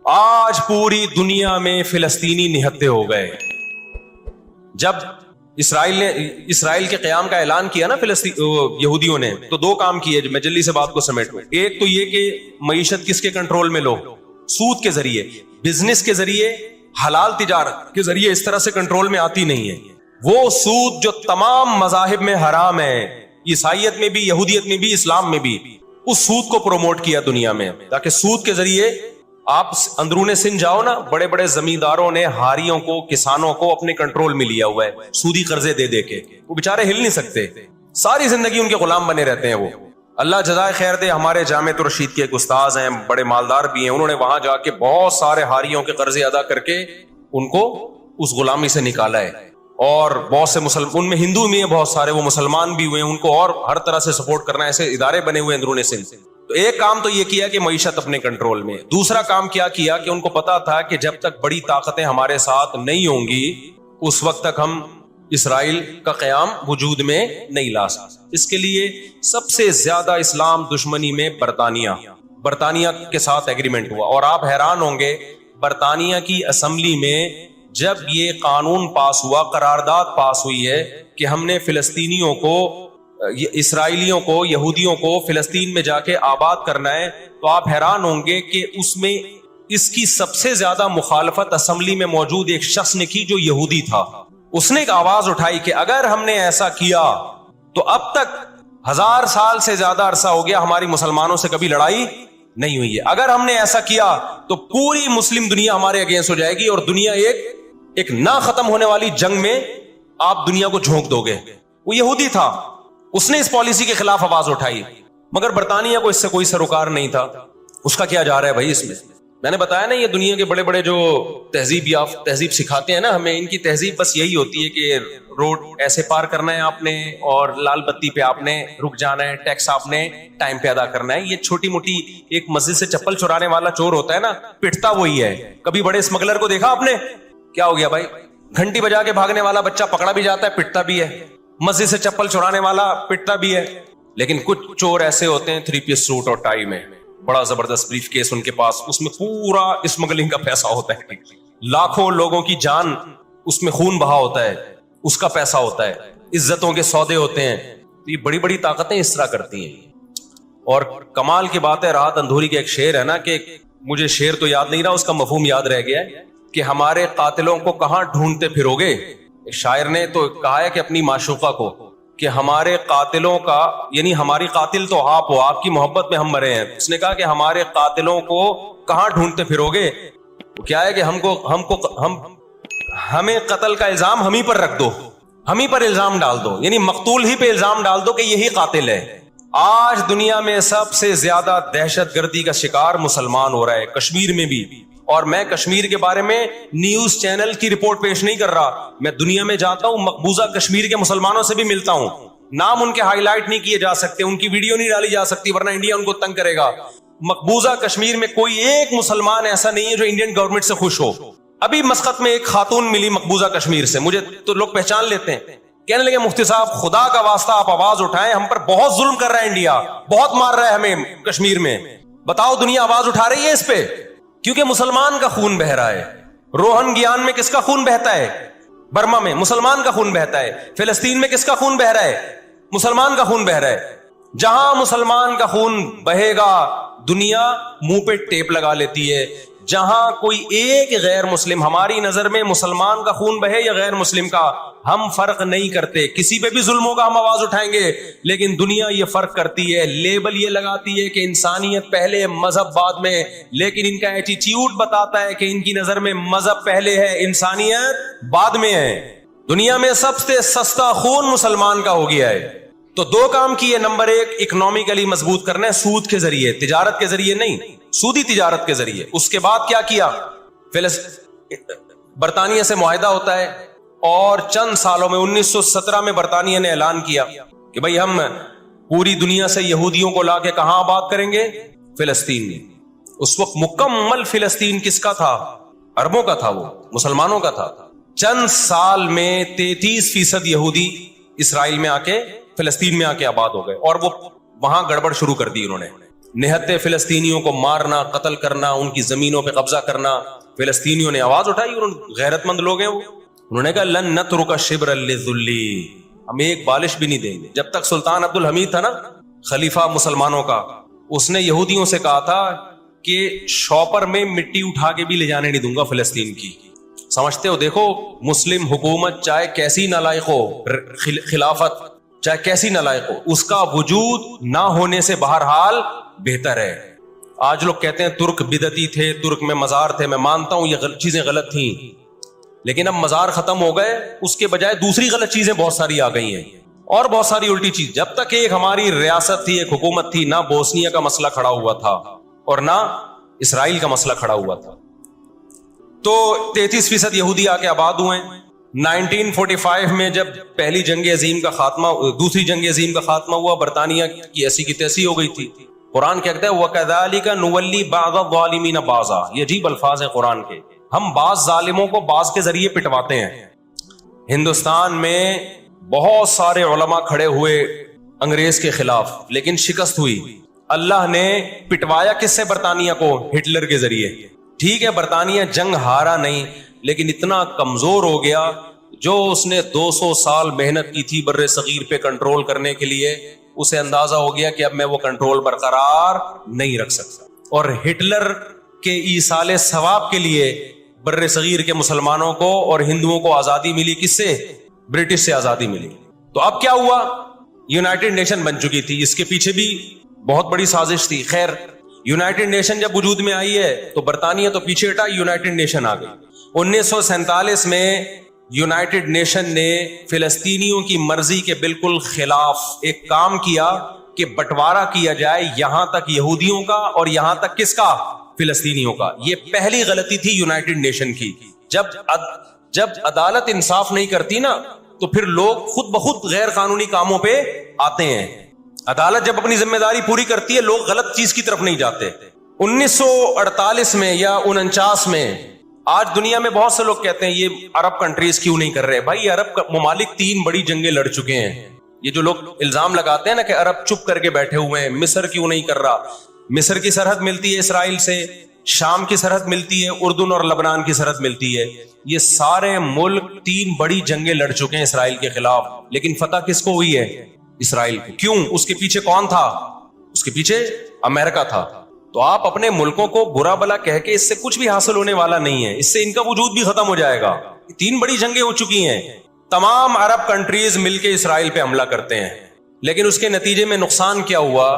آج پوری دنیا میں فلسطینی نہتے ہو گئے. جب اسرائیل کے قیام کا اعلان کیا نا یہودیوں نے, تو دو کام کیے, میں جلدی سے بات کو سمیٹوں. ایک تو یہ کہ معیشت کس کے کنٹرول میں لو, سود کے ذریعے, بزنس کے ذریعے, حلال تجارت کے ذریعے, اس طرح سے کنٹرول میں آتی نہیں ہے. وہ سود جو تمام مذاہب میں حرام ہے, عیسائیت میں بھی, یہودیت میں بھی, اسلام میں بھی, اس سود کو پروموٹ کیا دنیا میں, تاکہ سود کے ذریعے آپ اندرون سندھ جاؤ نا, بڑے بڑے زمینداروں نے ہاریوں کو, کسانوں کو اپنے کنٹرول میں لیا ہوا ہے سودی قرضے دے کے. وہ بےچارے ہل نہیں سکتے, ساری زندگی ان کے غلام بنے رہتے ہیں وہ. اللہ جزائے خیر دے, ہمارے جامعۃ الرشید کے ایک استاذ ہیں, بڑے مالدار بھی ہیں, انہوں نے وہاں جا کے بہت سارے ہاریوں کے قرضے ادا کر کے ان کو اس غلامی سے نکالا ہے. اور بہت سے ان میں ہندو بھی ہیں بہت سارے, وہ مسلمان بھی ہوئے ہیں, ان کو اور ہر طرح سے سپورٹ کرنا, ایسے ادارے بنے ہوئے اندرون سندھ. تو ایک کام تو یہ کیا کہ معیشت اپنے کنٹرول میں. دوسرا کام کیا کہ ان کو پتا تھا کہ جب تک بڑی طاقتیں ہمارے ساتھ نہیں ہوں گی اس وقت تک ہم اسرائیل کا قیام وجود میں نہیں لا سکتے. اس کے لیے سب سے زیادہ اسلام دشمنی میں برطانیہ کے ساتھ ایگریمنٹ ہوا. اور آپ حیران ہوں گے, برطانیہ کی اسمبلی میں جب یہ قانون پاس ہوا, قرارداد پاس ہوئی ہے کہ ہم نے فلسطینیوں کو, اسرائیلیوں کو, یہودیوں کو فلسطین میں جا کے آباد کرنا ہے, تو آپ حیران ہوں گے کہ اس میں اس کی سب سے زیادہ مخالفت اسمبلی میں موجود ایک شخص نے کی جو یہودی تھا. اس نے ایک آواز اٹھائی کہ اگر ہم نے ایسا کیا تو اب تک 1000 سال سے زیادہ عرصہ ہو گیا ہماری مسلمانوں سے کبھی لڑائی نہیں ہوئی ہے. اگر ہم نے ایسا کیا تو پوری مسلم دنیا ہمارے اگینسٹ ہو جائے گی اور دنیا ایک نہ ختم ہونے والی جنگ میں آپ دنیا کو جھونک دو گے. وہ یہودی تھا, اس نے اس پالیسی کے خلاف آواز اٹھائی, مگر برطانیہ کو اس سے کوئی سروکار نہیں تھا. اس کا کیا جا رہا ہے بھائی اس میں؟ میں نے بتایا نا یہ دنیا کے بڑے بڑے جو تہذیب سکھاتے ہیں نا ہمیں، ان کی تہذیب بس یہی ہوتی ہے کہ روڈ ایسے پار کرنا ہے آپ نے، اور لال بتی پہ آپ نے رک جانا ہے، ٹیکس آپ نے ٹائم پہ ادا کرنا ہے. یہ چھوٹی موٹی، ایک مسجد سے چپل چرانے والا چور ہوتا ہے نا، پٹتا وہی ہے. کبھی بڑے اسمگلر کو دیکھا آپ نے؟ کیا ہو گیا بھائی، گھنٹی بجا کے بھاگنے والا بچہ پکڑا بھی جاتا ہے، پٹتا بھی ہے. مسجد سے چپل چرانے والا پٹتا بھی ہے. لیکن کچھ چور ایسے ہوتے ہیں 3 پیس سوٹ اور ٹائی میں، بڑا زبردست بریف کیس ان کے پاس، اس میں پورا اسمگلنگ کا پیسہ ہوتا ہے، لاکھوں لوگوں کی جان اس میں خون بہا ہوتا ہے، اس کا پیسہ ہوتا ہے، عزتوں کے سودے ہوتے ہیں. تو یہ بڑی بڑی طاقتیں اس طرح کرتی ہیں. اور کمال کی بات ہے، راحت اندھوری کے ایک شعر ہے نا، کہ مجھے شعر تو یاد نہیں رہا، اس کا مفہوم یاد رہ گیا ہے کہ ہمارے قاتلوں کو کہاں ڈھونڈتے پھرو گے. ایک شاعر نے تو کہا ہے کہ اپنی معشوقہ کو، کہ ہمارے قاتلوں کا، یعنی ہماری قاتل تو آپ ہو، آپ کی محبت میں ہم مرے ہیں. اس نے کہا کہ ہمارے قاتلوں کو کہاں ڈھونڈتے پھرو گے. کیا ہے کہ ہمیں قتل کا الزام ہم ہی پر رکھ دو، ہم ہی پر الزام ڈال دو، یعنی مقتول ہی پہ الزام ڈال دو کہ یہی قاتل ہے. آج دنیا میں سب سے زیادہ دہشت گردی کا شکار مسلمان ہو رہا ہے، کشمیر میں بھی. اور میں کشمیر کے بارے میں نیوز چینل کی رپورٹ پیش نہیں کر رہا، میں دنیا میں جاتا ہوں، مقبوضہ کشمیر کے مسلمانوں سے بھی ملتا ہوں. نام ان کے ہائی لائٹ نہیں کیے جا سکتے، ان کی ویڈیو نہیں ڈالی جا سکتی ورنہ انڈیا ان کو تنگ کرے گا. مقبوضہ کشمیر میں کوئی ایک مسلمان ایسا نہیں ہے جو انڈین گورنمنٹ سے خوش ہو. ابھی مسقط میں ایک خاتون ملی مقبوضہ کشمیر سے، مجھے تو لوگ پہچان لیتے ہیں، کہنے لگے مفتی صاحب خدا کا واسطہ آپ آواز اٹھائیں، ہم پر بہت ظلم کر رہا ہے انڈیا، بہت مار رہا ہے ہمیں کشمیر میں، بتاؤ دنیا آواز اٹھا رہی ہے اس پہ، کیونکہ مسلمان کا خون بہ رہا ہے. روہن گیان میں کس کا خون بہتا ہے؟ برما میں مسلمان کا خون بہتا ہے. فلسطین میں کس کا خون بہ رہا ہے؟ مسلمان کا خون بہ رہا ہے. جہاں مسلمان کا خون بہے گا دنیا منہ پہ ٹیپ لگا لیتی ہے. جہاں کوئی ایک غیر مسلم، ہماری نظر میں مسلمان کا خون بہے یا غیر مسلم کا، ہم فرق نہیں کرتے، کسی پہ بھی ظلم ہوگا ہم آواز اٹھائیں گے. لیکن دنیا یہ فرق کرتی ہے، لیبل یہ لگاتی ہے کہ انسانیت پہلے مذہب بعد میں، لیکن ان کا ایٹیٹیوڈ بتاتا ہے کہ ان کی نظر میں مذہب پہلے ہے، انسانیت بعد میں ہے. دنیا میں سب سے سستا خون مسلمان کا ہو گیا ہے. تو 2 کام کیے. نمبر 1 اکنامکلی مضبوط کرنا ہے، سود کے ذریعے، تجارت کے ذریعے نہیں، سودی تجارت کے ذریعے. اس کے بعد کیا کیا؟ برطانیہ سے معاہدہ ہوتا ہے، اور چند سالوں میں 1917 میں برطانیہ نے اعلان کیا کہ بھئی ہم پوری دنیا سے یہودیوں کو لا کے کہاں آباد کریں گے؟ فلسطین میں. اس وقت مکمل فلسطین کس کا تھا؟ عربوں کا تھا، وہ مسلمانوں کا تھا. چند سال میں 33% یہودی اسرائیل میں آ کے، فلسطین میں آ کے آباد ہو گئے، اور وہ وہاں گڑبڑ شروع کر دی انہوں نے. نہتے فلسطینیوں کو مارنا، قتل کرنا، ان کی زمینوں پہ قبضہ کرنا. فلسطینیوں نے آواز اٹھائی، غیرت مند لوگ ہیں وہ، انہوں نے کہا لن نترک شبرا للذلی، ہم ایک بالش بھی نہیں دیں گے. جب تک سلطان عبد الحمید تھا نا، خلیفہ مسلمانوں کا، اس نے یہودیوں سے کہا تھا کہ شاپر میں مٹی اٹھا کے بھی لے جانے نہیں دوں گا فلسطین کی. سمجھتے ہو؟ دیکھو مسلم حکومت چاہے کیسی نالائق ہو، خلافت چاہے کیسی نالائق ہو، اس کا وجود نہ ہونے سے بہرحال بہتر ہے. آج لوگ کہتے ہیں ترک بدعتی تھے، ترک میں مزار تھے. میں مانتا ہوں یہ چیزیں غلط تھیں، لیکن اب مزار ختم ہو گئے، اس کے بجائے دوسری غلط چیزیں بہت ساری آ گئی ہیں، اور بہت ساری الٹی چیز. جب تک ایک ہماری ریاست تھی، ایک حکومت تھی، نہ بوسنیا کا مسئلہ کھڑا ہوا تھا اور نہ اسرائیل کا مسئلہ کھڑا ہوا تھا. تو 33% یہودی آ کے آباد ہوئے. 1945 میں جب پہلی جنگ عظیم کا خاتمہ، دوسری جنگ عظیم کا خاتمہ ہوا، برطانیہ کی ایسی کی تیسی ہو گئی تھی. قرآن کہتا ہے وَكَذَلِكَ نُوَلِّي بَعْضَ الظَّالِمِينَ بَعْضًا. یہ عجیب الفاظ ہیں قرآن کے. ہم بعض ظالموں کو بعض کے ذریعے پٹواتے ہیں. ہندوستان میں بہت سارے علماء کھڑے ہوئے انگریز کے خلاف، لیکن شکست ہوئی. اللہ نے پٹوایا کس سے؟ برطانیہ کو، ہٹلر کے ذریعے. ٹھیک ہے برطانیہ جنگ ہارا نہیں، لیکن اتنا کمزور ہو گیا، جو اس نے 200 سال محنت کی تھی بر صغیر پہ کنٹرول کرنے کے لیے، اسے اندازہ ہو گیا کہ اب میں وہ کنٹرول برقرار نہیں رکھ سکتا. اور ہٹلر کے ایصال ثواب کے لیے بر صغیر کے مسلمانوں کو اور ہندوؤں کو آزادی ملی. کس سے؟ برٹش سے آزادی ملی. تو اب کیا ہوا؟ یونائٹڈ نیشن بن چکی تھی. اس کے پیچھے بھی بہت بڑی سازش تھی. خیر یونائٹڈ نیشن جب وجود میں آئی ہے تو برطانیہ تو پیچھے ہٹا، یونائٹڈ نیشن آ گئی. 1947 میں یونائٹڈ نیشن نے فلسطینیوں کی مرضی کے بالکل خلاف ایک کام کیا کہ بٹوارا کیا جائے، یہاں تک یہودیوں کا اور یہاں تک کس کا؟ فلسطینیوں کا. یہ پہلی غلطی تھی یونائٹڈ نیشن کی. جب عدالت انصاف نہیں کرتی نا تو پھر لوگ خود بخود غیر قانونی کاموں پہ آتے ہیں. عدالت جب اپنی ذمہ داری پوری کرتی ہے لوگ غلط چیز کی طرف نہیں جاتے. 1948 میں یا 49 میں، آج دنیا میں بہت سے لوگ کہتے ہیں یہ عرب کنٹریز کیوں نہیں کر رہے. بھائی عرب ممالک 3 بڑی جنگیں لڑ چکے ہیں. یہ جو لوگ الزام لگاتے ہیں نا کہ عرب چپ کر کے بیٹھے ہوئے ہیں، مصر کیوں نہیں کر رہا. مصر کی سرحد ملتی ہے اسرائیل سے، شام کی سرحد ملتی ہے، اردن اور لبنان کی سرحد ملتی ہے. یہ سارے ملک 3 بڑی جنگیں لڑ چکے ہیں اسرائیل کے خلاف، لیکن فتح کس کو ہوئی ہے؟ اسرائیل کو. کیوں؟ اس کے پیچھے کون تھا؟ اس کے پیچھے امریکہ تھا. تو آپ اپنے ملکوں کو برا بلا کہہ کے اس سے کچھ بھی حاصل ہونے والا نہیں ہے، اس سے ان کا وجود بھی ختم ہو جائے گا. 3 بڑی جنگیں ہو چکی ہیں، تمام عرب کنٹریز مل کے اسرائیل پہ حملہ کرتے ہیں. لیکن اس کے نتیجے میں نقصان کیا ہوا؟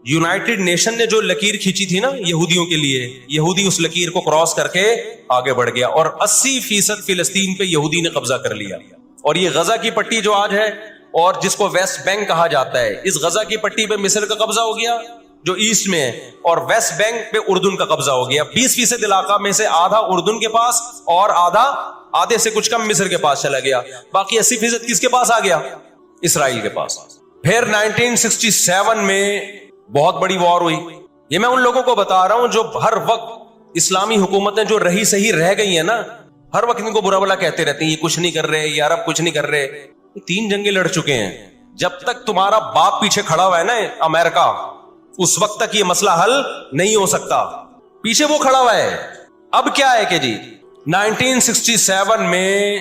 یونائٹڈ نیشن نے جو لکیر کھینچی تھی نا یہودیوں کے لیے، یہودی اس لکیر کو کراس کر کے آگے بڑھ گیا اور 80% فلسطین پہ یہودی نے قبضہ کر لیا. اور یہ غزہ کی پٹی جو آج ہے اور جس کو ویسٹ بینک کہا جاتا ہے، اس غزہ کی پٹی پہ مصر کا قبضہ ہو گیا جو ایسٹ میں ہے، اور ویسٹ بینک پہ اردن کا قبضہ ہو گیا. 20% علاقہ میں سے آدھا اردن کے پاس اور آدھے سے کچھ کم مصر کے پاس چلا گیا. باقی 80% کس کے پاس آ گیا؟ اسرائیل کے پاس. پھر 1967 میں بہت بڑی وار ہوئی. یہ میں ان لوگوں کو بتا رہا ہوں جو ہر وقت اسلامی حکومتیں جو رہی صحیح رہ گئی ہیں نا، ہر وقت ان کو برا بلا کہتے رہتے ہیں یہ کچھ نہیں کر رہے، یہ عرب کچھ نہیں کر رہے. یہ 3 جنگیں لڑ چکے ہیں. جب تک تمہارا باپ پیچھے کھڑا ہوا ہے نا امریکہ، اس وقت تک یہ مسئلہ حل نہیں ہو سکتا. پیچھے وہ کھڑا ہوا ہے. اب کیا ہے کہ جی 1967 میں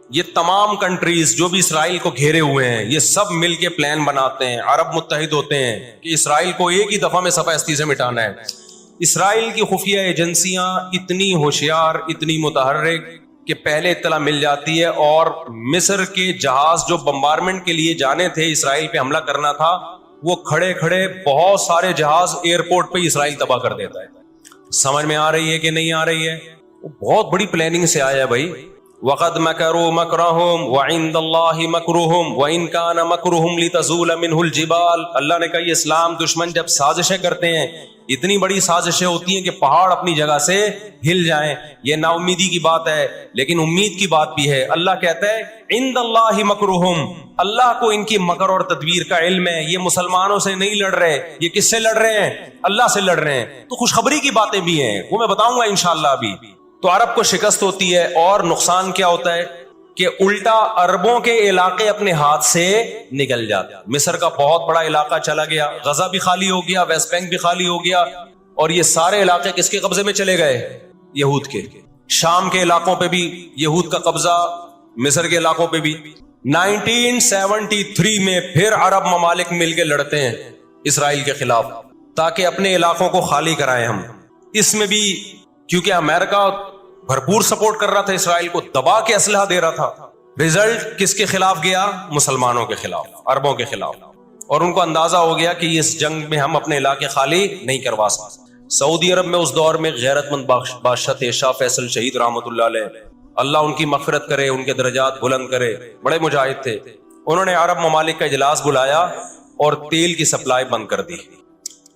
یہ تمام کنٹریز جو بھی اسرائیل کو گھیرے ہوئے ہیں یہ سب مل کے پلان بناتے ہیں، عرب متحد ہوتے ہیں کہ اسرائیل کو ایک ہی دفعہ میں صفحہ ہستی سے مٹانا ہے. اسرائیل کی خفیہ ایجنسیاں اتنی ہوشیار، اتنی متحرک کہ پہلے اطلاع مل جاتی ہے اور مصر کے جہاز جو بمبارمنٹ کے لیے جانے تھے اسرائیل پہ حملہ کرنا تھا، وہ کھڑے کھڑے بہت سارے جہاز ایئرپورٹ پہ اسرائیل تباہ کر دیتا ہے. سمجھ میں آ رہی ہے کہ نہیں آ رہی ہے؟ وہ بہت بڑی پلاننگ سے آیا ہے بھائی. وَقَدْ مَكَرُوا مَكْرَهُمْ وَعِنْدَ اللَّهِ مَكْرُهُمْ وَإِنْ كَانَ مَكْرُهُمْ لِتَزُولَ مِنْهُ الْجِبَالُ. اللہ نے کہا یہ اسلام دشمن جب سازشیں کرتے ہیں، اتنی بڑی سازشیں ہوتی ہیں کہ پہاڑ اپنی جگہ سے ہل جائیں. یہ نا امیدی کی بات ہے لیکن امید کی بات بھی ہے. اللہ کہتا ہے عند اللہ مکرہم، اللہ کو ان کی مکر اور تدبیر کا علم ہے. یہ مسلمانوں سے نہیں لڑ رہے، یہ کس سے لڑ رہے ہیں؟ اللہ سے لڑ رہے ہیں. تو خوشخبری کی باتیں بھی ہیں، وہ میں بتاؤں گا انشاءاللہ ابھی. تو عرب کو شکست ہوتی ہے اور نقصان کیا ہوتا ہے کہ الٹا عربوں کے علاقے اپنے ہاتھ سے نکل جاتے. مصر کا بہت بڑا علاقہ چلا گیا، غزہ بھی خالی ہو گیا، ویسٹ بینک بھی خالی ہو گیا، اور یہ سارے علاقے کس کے قبضے میں چلے گئے؟ یہود کے. شام کے علاقوں پہ بھی یہود کا قبضہ، مصر کے علاقوں پہ بھی. 1973 میں پھر عرب ممالک مل کے لڑتے ہیں اسرائیل کے خلاف تاکہ اپنے علاقوں کو خالی کرائیں ہم. اس میں بھی کیونکہ امریکہ بھرپور سپورٹ کر رہا تھا اسرائیل کو، دبا کے اسلحہ دے رہا تھا. رزلٹ کس کے خلاف گیا؟ مسلمانوں کے خلاف، عربوں کے خلاف. اور ان کو اندازہ ہو گیا کہ اس جنگ میں ہم اپنے علاقے خالی نہیں کروا سکتے. سعودی عرب میں اس دور میں غیرت مند بادشاہ تھے شاہ فیصل شہید رحمۃ اللہ علیہ، اللہ ان کی مغفرت کرے، ان کے درجات بلند کرے. بڑے مجاہد تھے. انہوں نے عرب ممالک کا اجلاس بلایا اور تیل کی سپلائی بند کر دی.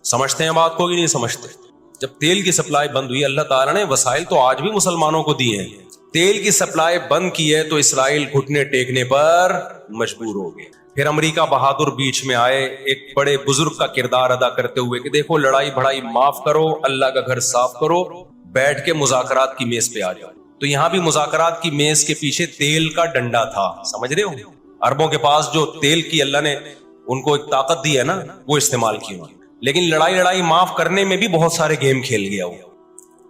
سمجھتے ہیں بات کو کہ نہیں سمجھتے؟ جب تیل کی سپلائی بند ہوئی، اللہ تعالیٰ نے وسائل تو آج بھی مسلمانوں کو دیے ہیں، تیل کی سپلائی بند کی ہے تو اسرائیل گھٹنے ٹیکنے پر مجبور ہو گئے. پھر امریکہ بہادر بیچ میں آئے ایک بڑے بزرگ کا کردار ادا کرتے ہوئے کہ دیکھو لڑائی بھڑائی معاف کرو، اللہ کا گھر صاف کرو، بیٹھ کے مذاکرات کی میز پہ آ جاؤ. تو یہاں بھی مذاکرات کی میز کے پیچھے تیل کا ڈنڈا تھا. سمجھ رہے ہو؟ عربوں کے پاس جو تیل کی اللہ نے ان کو ایک طاقت دی ہے نا، وہ استعمال کی انہوں نے. لیکن لڑائی معاف کرنے میں بھی بہت سارے گیم کھیل گیا.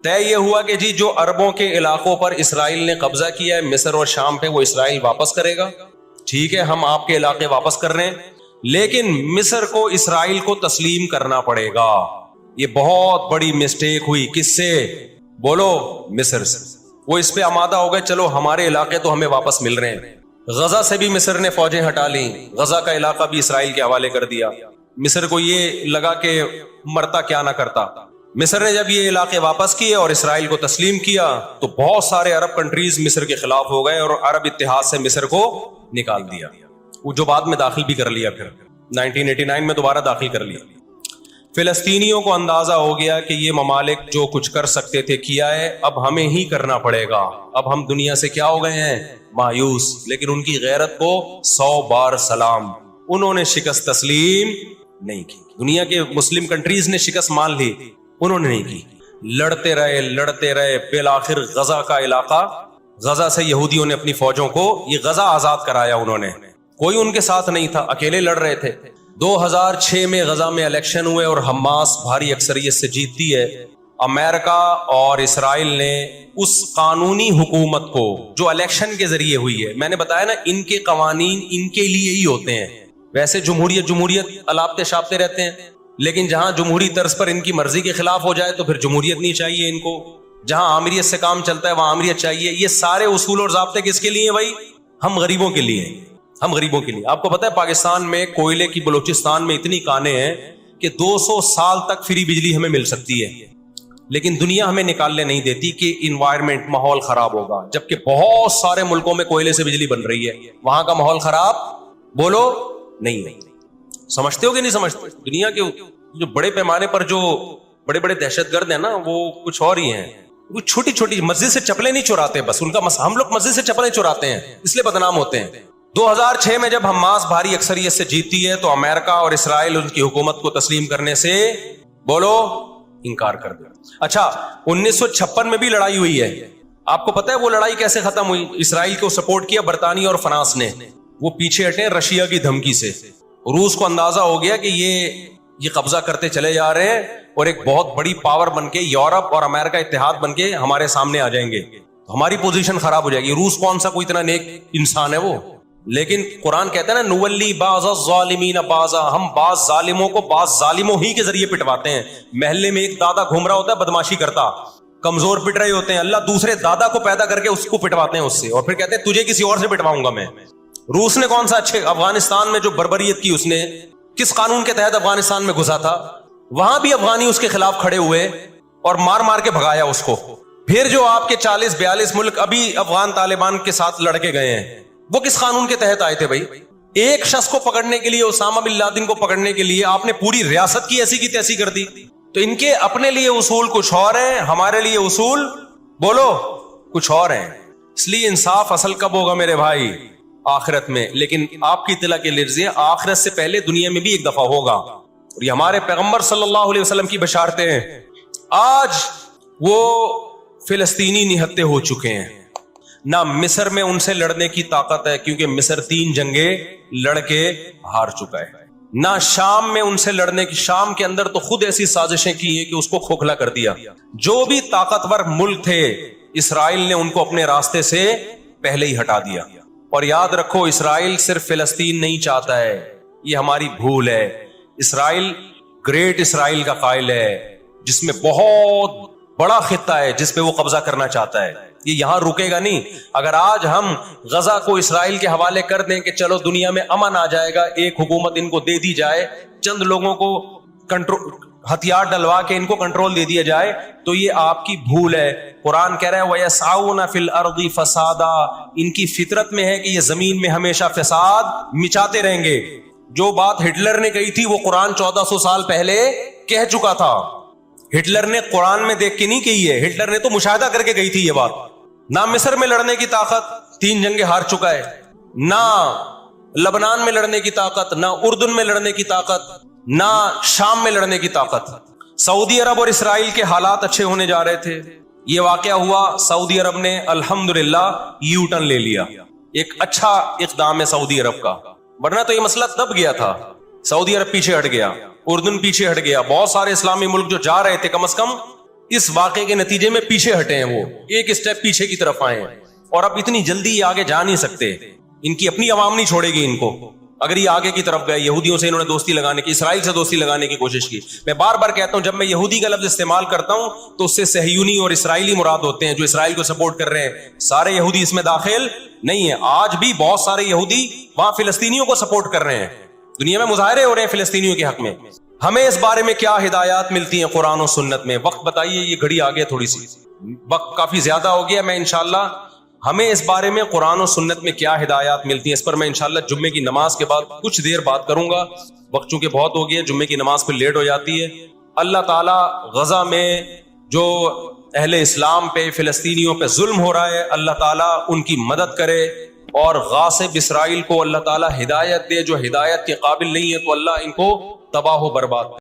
طے یہ ہوا کہ جی جو عربوں کے علاقوں پر اسرائیل نے قبضہ کیا ہے مصر اور شام پہ، وہ اسرائیل واپس کرے گا. ٹھیک ہے، ہم آپ کے علاقے واپس کر رہے ہیں، لیکن مصر کو اسرائیل کو تسلیم کرنا پڑے گا. یہ بہت بڑی مسٹیک ہوئی. کس سے؟ بولو، مصر سے. وہ اس پہ آمادہ ہو گئے چلو ہمارے علاقے تو ہمیں واپس مل رہے ہیں. غزہ سے بھی مصر نے فوجیں ہٹا لیں، غزہ کا علاقہ بھی اسرائیل کے حوالے کر دیا. مصر کو یہ لگا کہ مرتا کیا نہ کرتا. مصر نے جب یہ علاقے واپس کیے اور اسرائیل کو تسلیم کیا تو بہت سارے عرب کنٹریز مصر کے خلاف ہو گئے اور عرب اتحاد سے مصر کو نکال دیا. وہ جو بعد میں داخل بھی کر لیا، پھر 1989 میں دوبارہ داخل کر لیا. فلسطینیوں کو اندازہ ہو گیا کہ یہ ممالک جو کچھ کر سکتے تھے کیا ہے، اب ہمیں ہی کرنا پڑے گا، اب ہم دنیا سے کیا ہو گئے ہیں؟ مایوس۔ لیکن ان کی غیرت کو 100 بار سلام، انہوں نے شکست تسلیم نہیں کی۔ دنیا کے مسلم کنٹریز نے شکست مان لی، انہوں نے نہیں کی، لڑتے رہے، بالآخر غزہ کا علاقہ، غزہ سے یہودیوں نے اپنی فوجوں کو یہ غزہ آزاد کرایا، انہوں نے، کوئی ان کے ساتھ نہیں تھا، اکیلے لڑ رہے تھے۔ 2006 میں غزہ میں الیکشن ہوئے اور حماس بھاری اکثریت سے جیتتی ہے۔ امریکہ اور اسرائیل نے اس قانونی حکومت کو جو الیکشن کے ذریعے ہوئی ہے، میں نے بتایا نا ان کے قوانین ان کے لیے ہی ہوتے ہیں، ویسے جمہوریت الاپتے شاپتے رہتے ہیں، لیکن جہاں جمہوری طرز پر ان کی مرضی کے خلاف ہو جائے تو پھر جمہوریت نہیں چاہیے ان کو، جہاں آمریت سے کام چلتا ہے وہاں آمریت چاہیے۔ یہ سارے اصول اور ضابطے کس کے لیے ہیں بھائی؟ ہم غریبوں کے لیے، ہم غریبوں کے لیے۔ آپ کو پتہ ہے پاکستان میں کوئلے کی بلوچستان میں اتنی کانیں ہیں کہ 200 سال تک فری بجلی ہمیں مل سکتی ہے، لیکن دنیا ہمیں نکالنے نہیں دیتی کہ انوائرمنٹ، ماحول خراب ہوگا، جبکہ بہت سارے ملکوں میں کوئلے سے بجلی بن رہی ہے، وہاں کا ماحول خراب بولو نہیں۔ سمجھتے ہو کہ نہیں سمجھتے؟ دنیا کے جو بڑے پیمانے پر جو بڑے بڑے دہشت گرد ہیں نا، وہ کچھ اور ہی ہیں، وہ چھوٹی چھوٹی مسجد سے چپلیں نہیں چراتے، بس ان کا ہم لوگ مسجد سے چپلیں چراتے ہیں اس لیے بدنام ہوتے ہیں۔ 2006 میں جب حماس بھاری اکثریت سے جیتی ہے تو امریکہ اور اسرائیل ان کی حکومت کو تسلیم کرنے سے بولو انکار کر دیا۔ اچھا 1956 میں بھی لڑائی ہوئی ہے، آپ کو پتہ ہے وہ لڑائی کیسے ختم ہوئی؟ اسرائیل کو سپورٹ کیا برطانیہ اور فرانس نے، وہ پیچھے ہٹے رشیا کی دھمکی سے۔ روس کو اندازہ ہو گیا کہ یہ قبضہ کرتے چلے جا رہے ہیں اور ایک بہت بڑی پاور بن کے یورپ اور امریکہ اتحاد بن کے ہمارے سامنے آ جائیں گے، تو ہماری پوزیشن خراب ہو جائے گی۔ روس کون سا کوئی اتنا نیک انسان ہے وہ، لیکن قرآن کہتا ہے نا نولی بعض الظالمین بعضا، ہم بعض ظالموں کو بعض ظالموں ہی کے ذریعے پٹواتے ہیں۔ محلے میں ایک دادا گھوم رہا ہوتا ہے بدماشی کرتا، کمزور پٹ رہے ہوتے ہیں، اللہ دوسرے دادا کو پیدا کر کے اس کو پٹواتے ہیں اس سے، اور پھر کہتے ہیں تجھے کسی اور سے پٹواؤں گا میں۔ روس نے کون سا اچھے افغانستان میں جو بربریت کی اس نے کس قانون کے تحت افغانستان میں گھسا تھا، وہاں بھی افغانی اس کے خلاف کھڑے ہوئے اور مار مار کے بھگایا اس کو۔ پھر جو آپ کے 40-42 ملک ابھی افغان طالبان کے ساتھ لڑ کے گئے ہیں، وہ کس قانون کے تحت آئے تھے بھائی؟ ایک شخص کو پکڑنے کے لیے، اسامہ بن لادن کو پکڑنے کے لیے آپ نے پوری ریاست کی ایسی کی تیسی کر دی۔ تو ان کے اپنے لیے اصول کچھ اور ہیں، ہمارے لیے اصول بولو کچھ اور ہیں۔ اس لیے انصاف اصل کب ہوگا میرے بھائی؟ آخرت میں۔ لیکن آپ کی اطلاع کے لیے آخرت سے پہلے دنیا میں بھی ایک دفعہ ہوگا، اور یہ ہمارے پیغمبر صلی اللہ علیہ وسلم کی بشارتیں ہیں۔ آج وہ فلسطینی نہتے ہو چکے ہیں، نہ مصر میں ان سے لڑنے کی طاقت ہے کیونکہ مصر 3 جنگیں لڑ کے ہار چکا ہے، نہ شام میں ان سے لڑنے کی، شام کے اندر تو خود ایسی سازشیں کی ہیں کہ اس کو کھوکھلا کر دیا۔ جو بھی طاقتور ملک تھے اسرائیل نے ان کو اپنے راستے سے پہلے ہی ہٹا دیا۔ اور یاد رکھو اسرائیل صرف فلسطین نہیں چاہتا ہے، یہ ہماری بھول ہے۔ اسرائیل گریٹ اسرائیل کا قائل ہے، جس میں بہت بڑا خطہ ہے جس پہ وہ قبضہ کرنا چاہتا ہے، یہ یہاں رکے گا نہیں۔ اگر آج ہم غزہ کو اسرائیل کے حوالے کر دیں کہ چلو دنیا میں امن آ جائے گا، ایک حکومت ان کو دے دی جائے، چند لوگوں کو کنٹرول، ہتھیار ڈلوا کے ان کو کنٹرول دے دیا جائے، تو یہ آپ کی بھول ہے۔ قرآن کہہ رہا ہے وَيَسْعَوْنَ فِي الْأَرْضِ فَسَادًا، ان کی فطرت میں ہے کہ یہ زمین میں ہمیشہ فساد مچاتے رہیں گے۔ جو بات ہٹلر نے کہی تھی وہ قرآن 1400 سال پہلے کہہ چکا تھا۔ ہٹلر نے قرآن میں دیکھ کے نہیں کہی ہے، ہٹلر نے تو مشاہدہ کر کے کہی تھی یہ بات۔ نہ مصر میں لڑنے کی طاقت، 3 جنگیں ہار چکا ہے، نہ لبنان میں لڑنے کی طاقت، نہ اردن میں لڑنے کی طاقت، نہ شام میں لڑنے کی طاقت۔ سعودی عرب اور اسرائیل کے حالات اچھے ہونے جا رہے تھے، یہ واقعہ ہوا، سعودی عرب نے الحمدللہ یو ٹرن لے لیا، ایک اچھا اقدام ہے سعودی عرب کا، ورنہ تو یہ مسئلہ دب گیا تھا۔ سعودی عرب پیچھے ہٹ گیا، اردن پیچھے ہٹ گیا، بہت سارے اسلامی ملک جو جا رہے تھے کم از کم اس واقعے کے نتیجے میں پیچھے ہٹے ہیں، وہ ایک اسٹیپ پیچھے کی طرف آئے ہیں، اور اب اتنی جلدی یہ آگے جا نہیں سکتے، ان کی اپنی عوام نہیں چھوڑے گی ان کو۔ اگر یہ آگے کی طرف گئے، یہودیوں سے انہوں نے دوستی لگانے کی، اسرائیل سے دوستی لگانے کی کوشش کی۔ میں بار بار کہتا ہوں جب میں یہودی کا لفظ استعمال کرتا ہوں تو اس سے صہیونی اور اسرائیلی مراد ہوتے ہیں جو اسرائیل کو سپورٹ کر رہے ہیں، سارے یہودی اس میں داخل نہیں ہے۔ آج بھی بہت سارے یہودی وہاں فلسطینیوں کو سپورٹ کر رہے ہیں، دنیا میں مظاہرے ہو رہے ہیں فلسطینیوں کے حق میں۔ ہمیں اس بارے میں کیا ہدایات ملتی ہیں قرآن و سنت میں؟ وقت بتائیے، یہ گھڑی آ گیا، تھوڑی سی وقت کافی زیادہ ہو گیا، میں انشاءاللہ ہمیں اس بارے میں قرآن و سنت میں کیا ہدایات ملتی ہیں، اس پر میں انشاءاللہ جمعے کی نماز کے بعد کچھ دیر بات کروں گا. وقت چونکہ بہت ہو گیا، جمعے کی نماز پہ لیٹ ہو جاتی ہے. اللہ تعالیٰ غزہ میں جو اہل اسلام پہ، فلسطینیوں پہ ظلم ہو رہا ہے، اللہ تعالیٰ ان کی مدد کرے، اور غاصب اسرائیل کو اللہ تعالیٰ ہدایت دے، جو ہدایت کے قابل نہیں ہے تو اللہ ان کو تباہ و برباد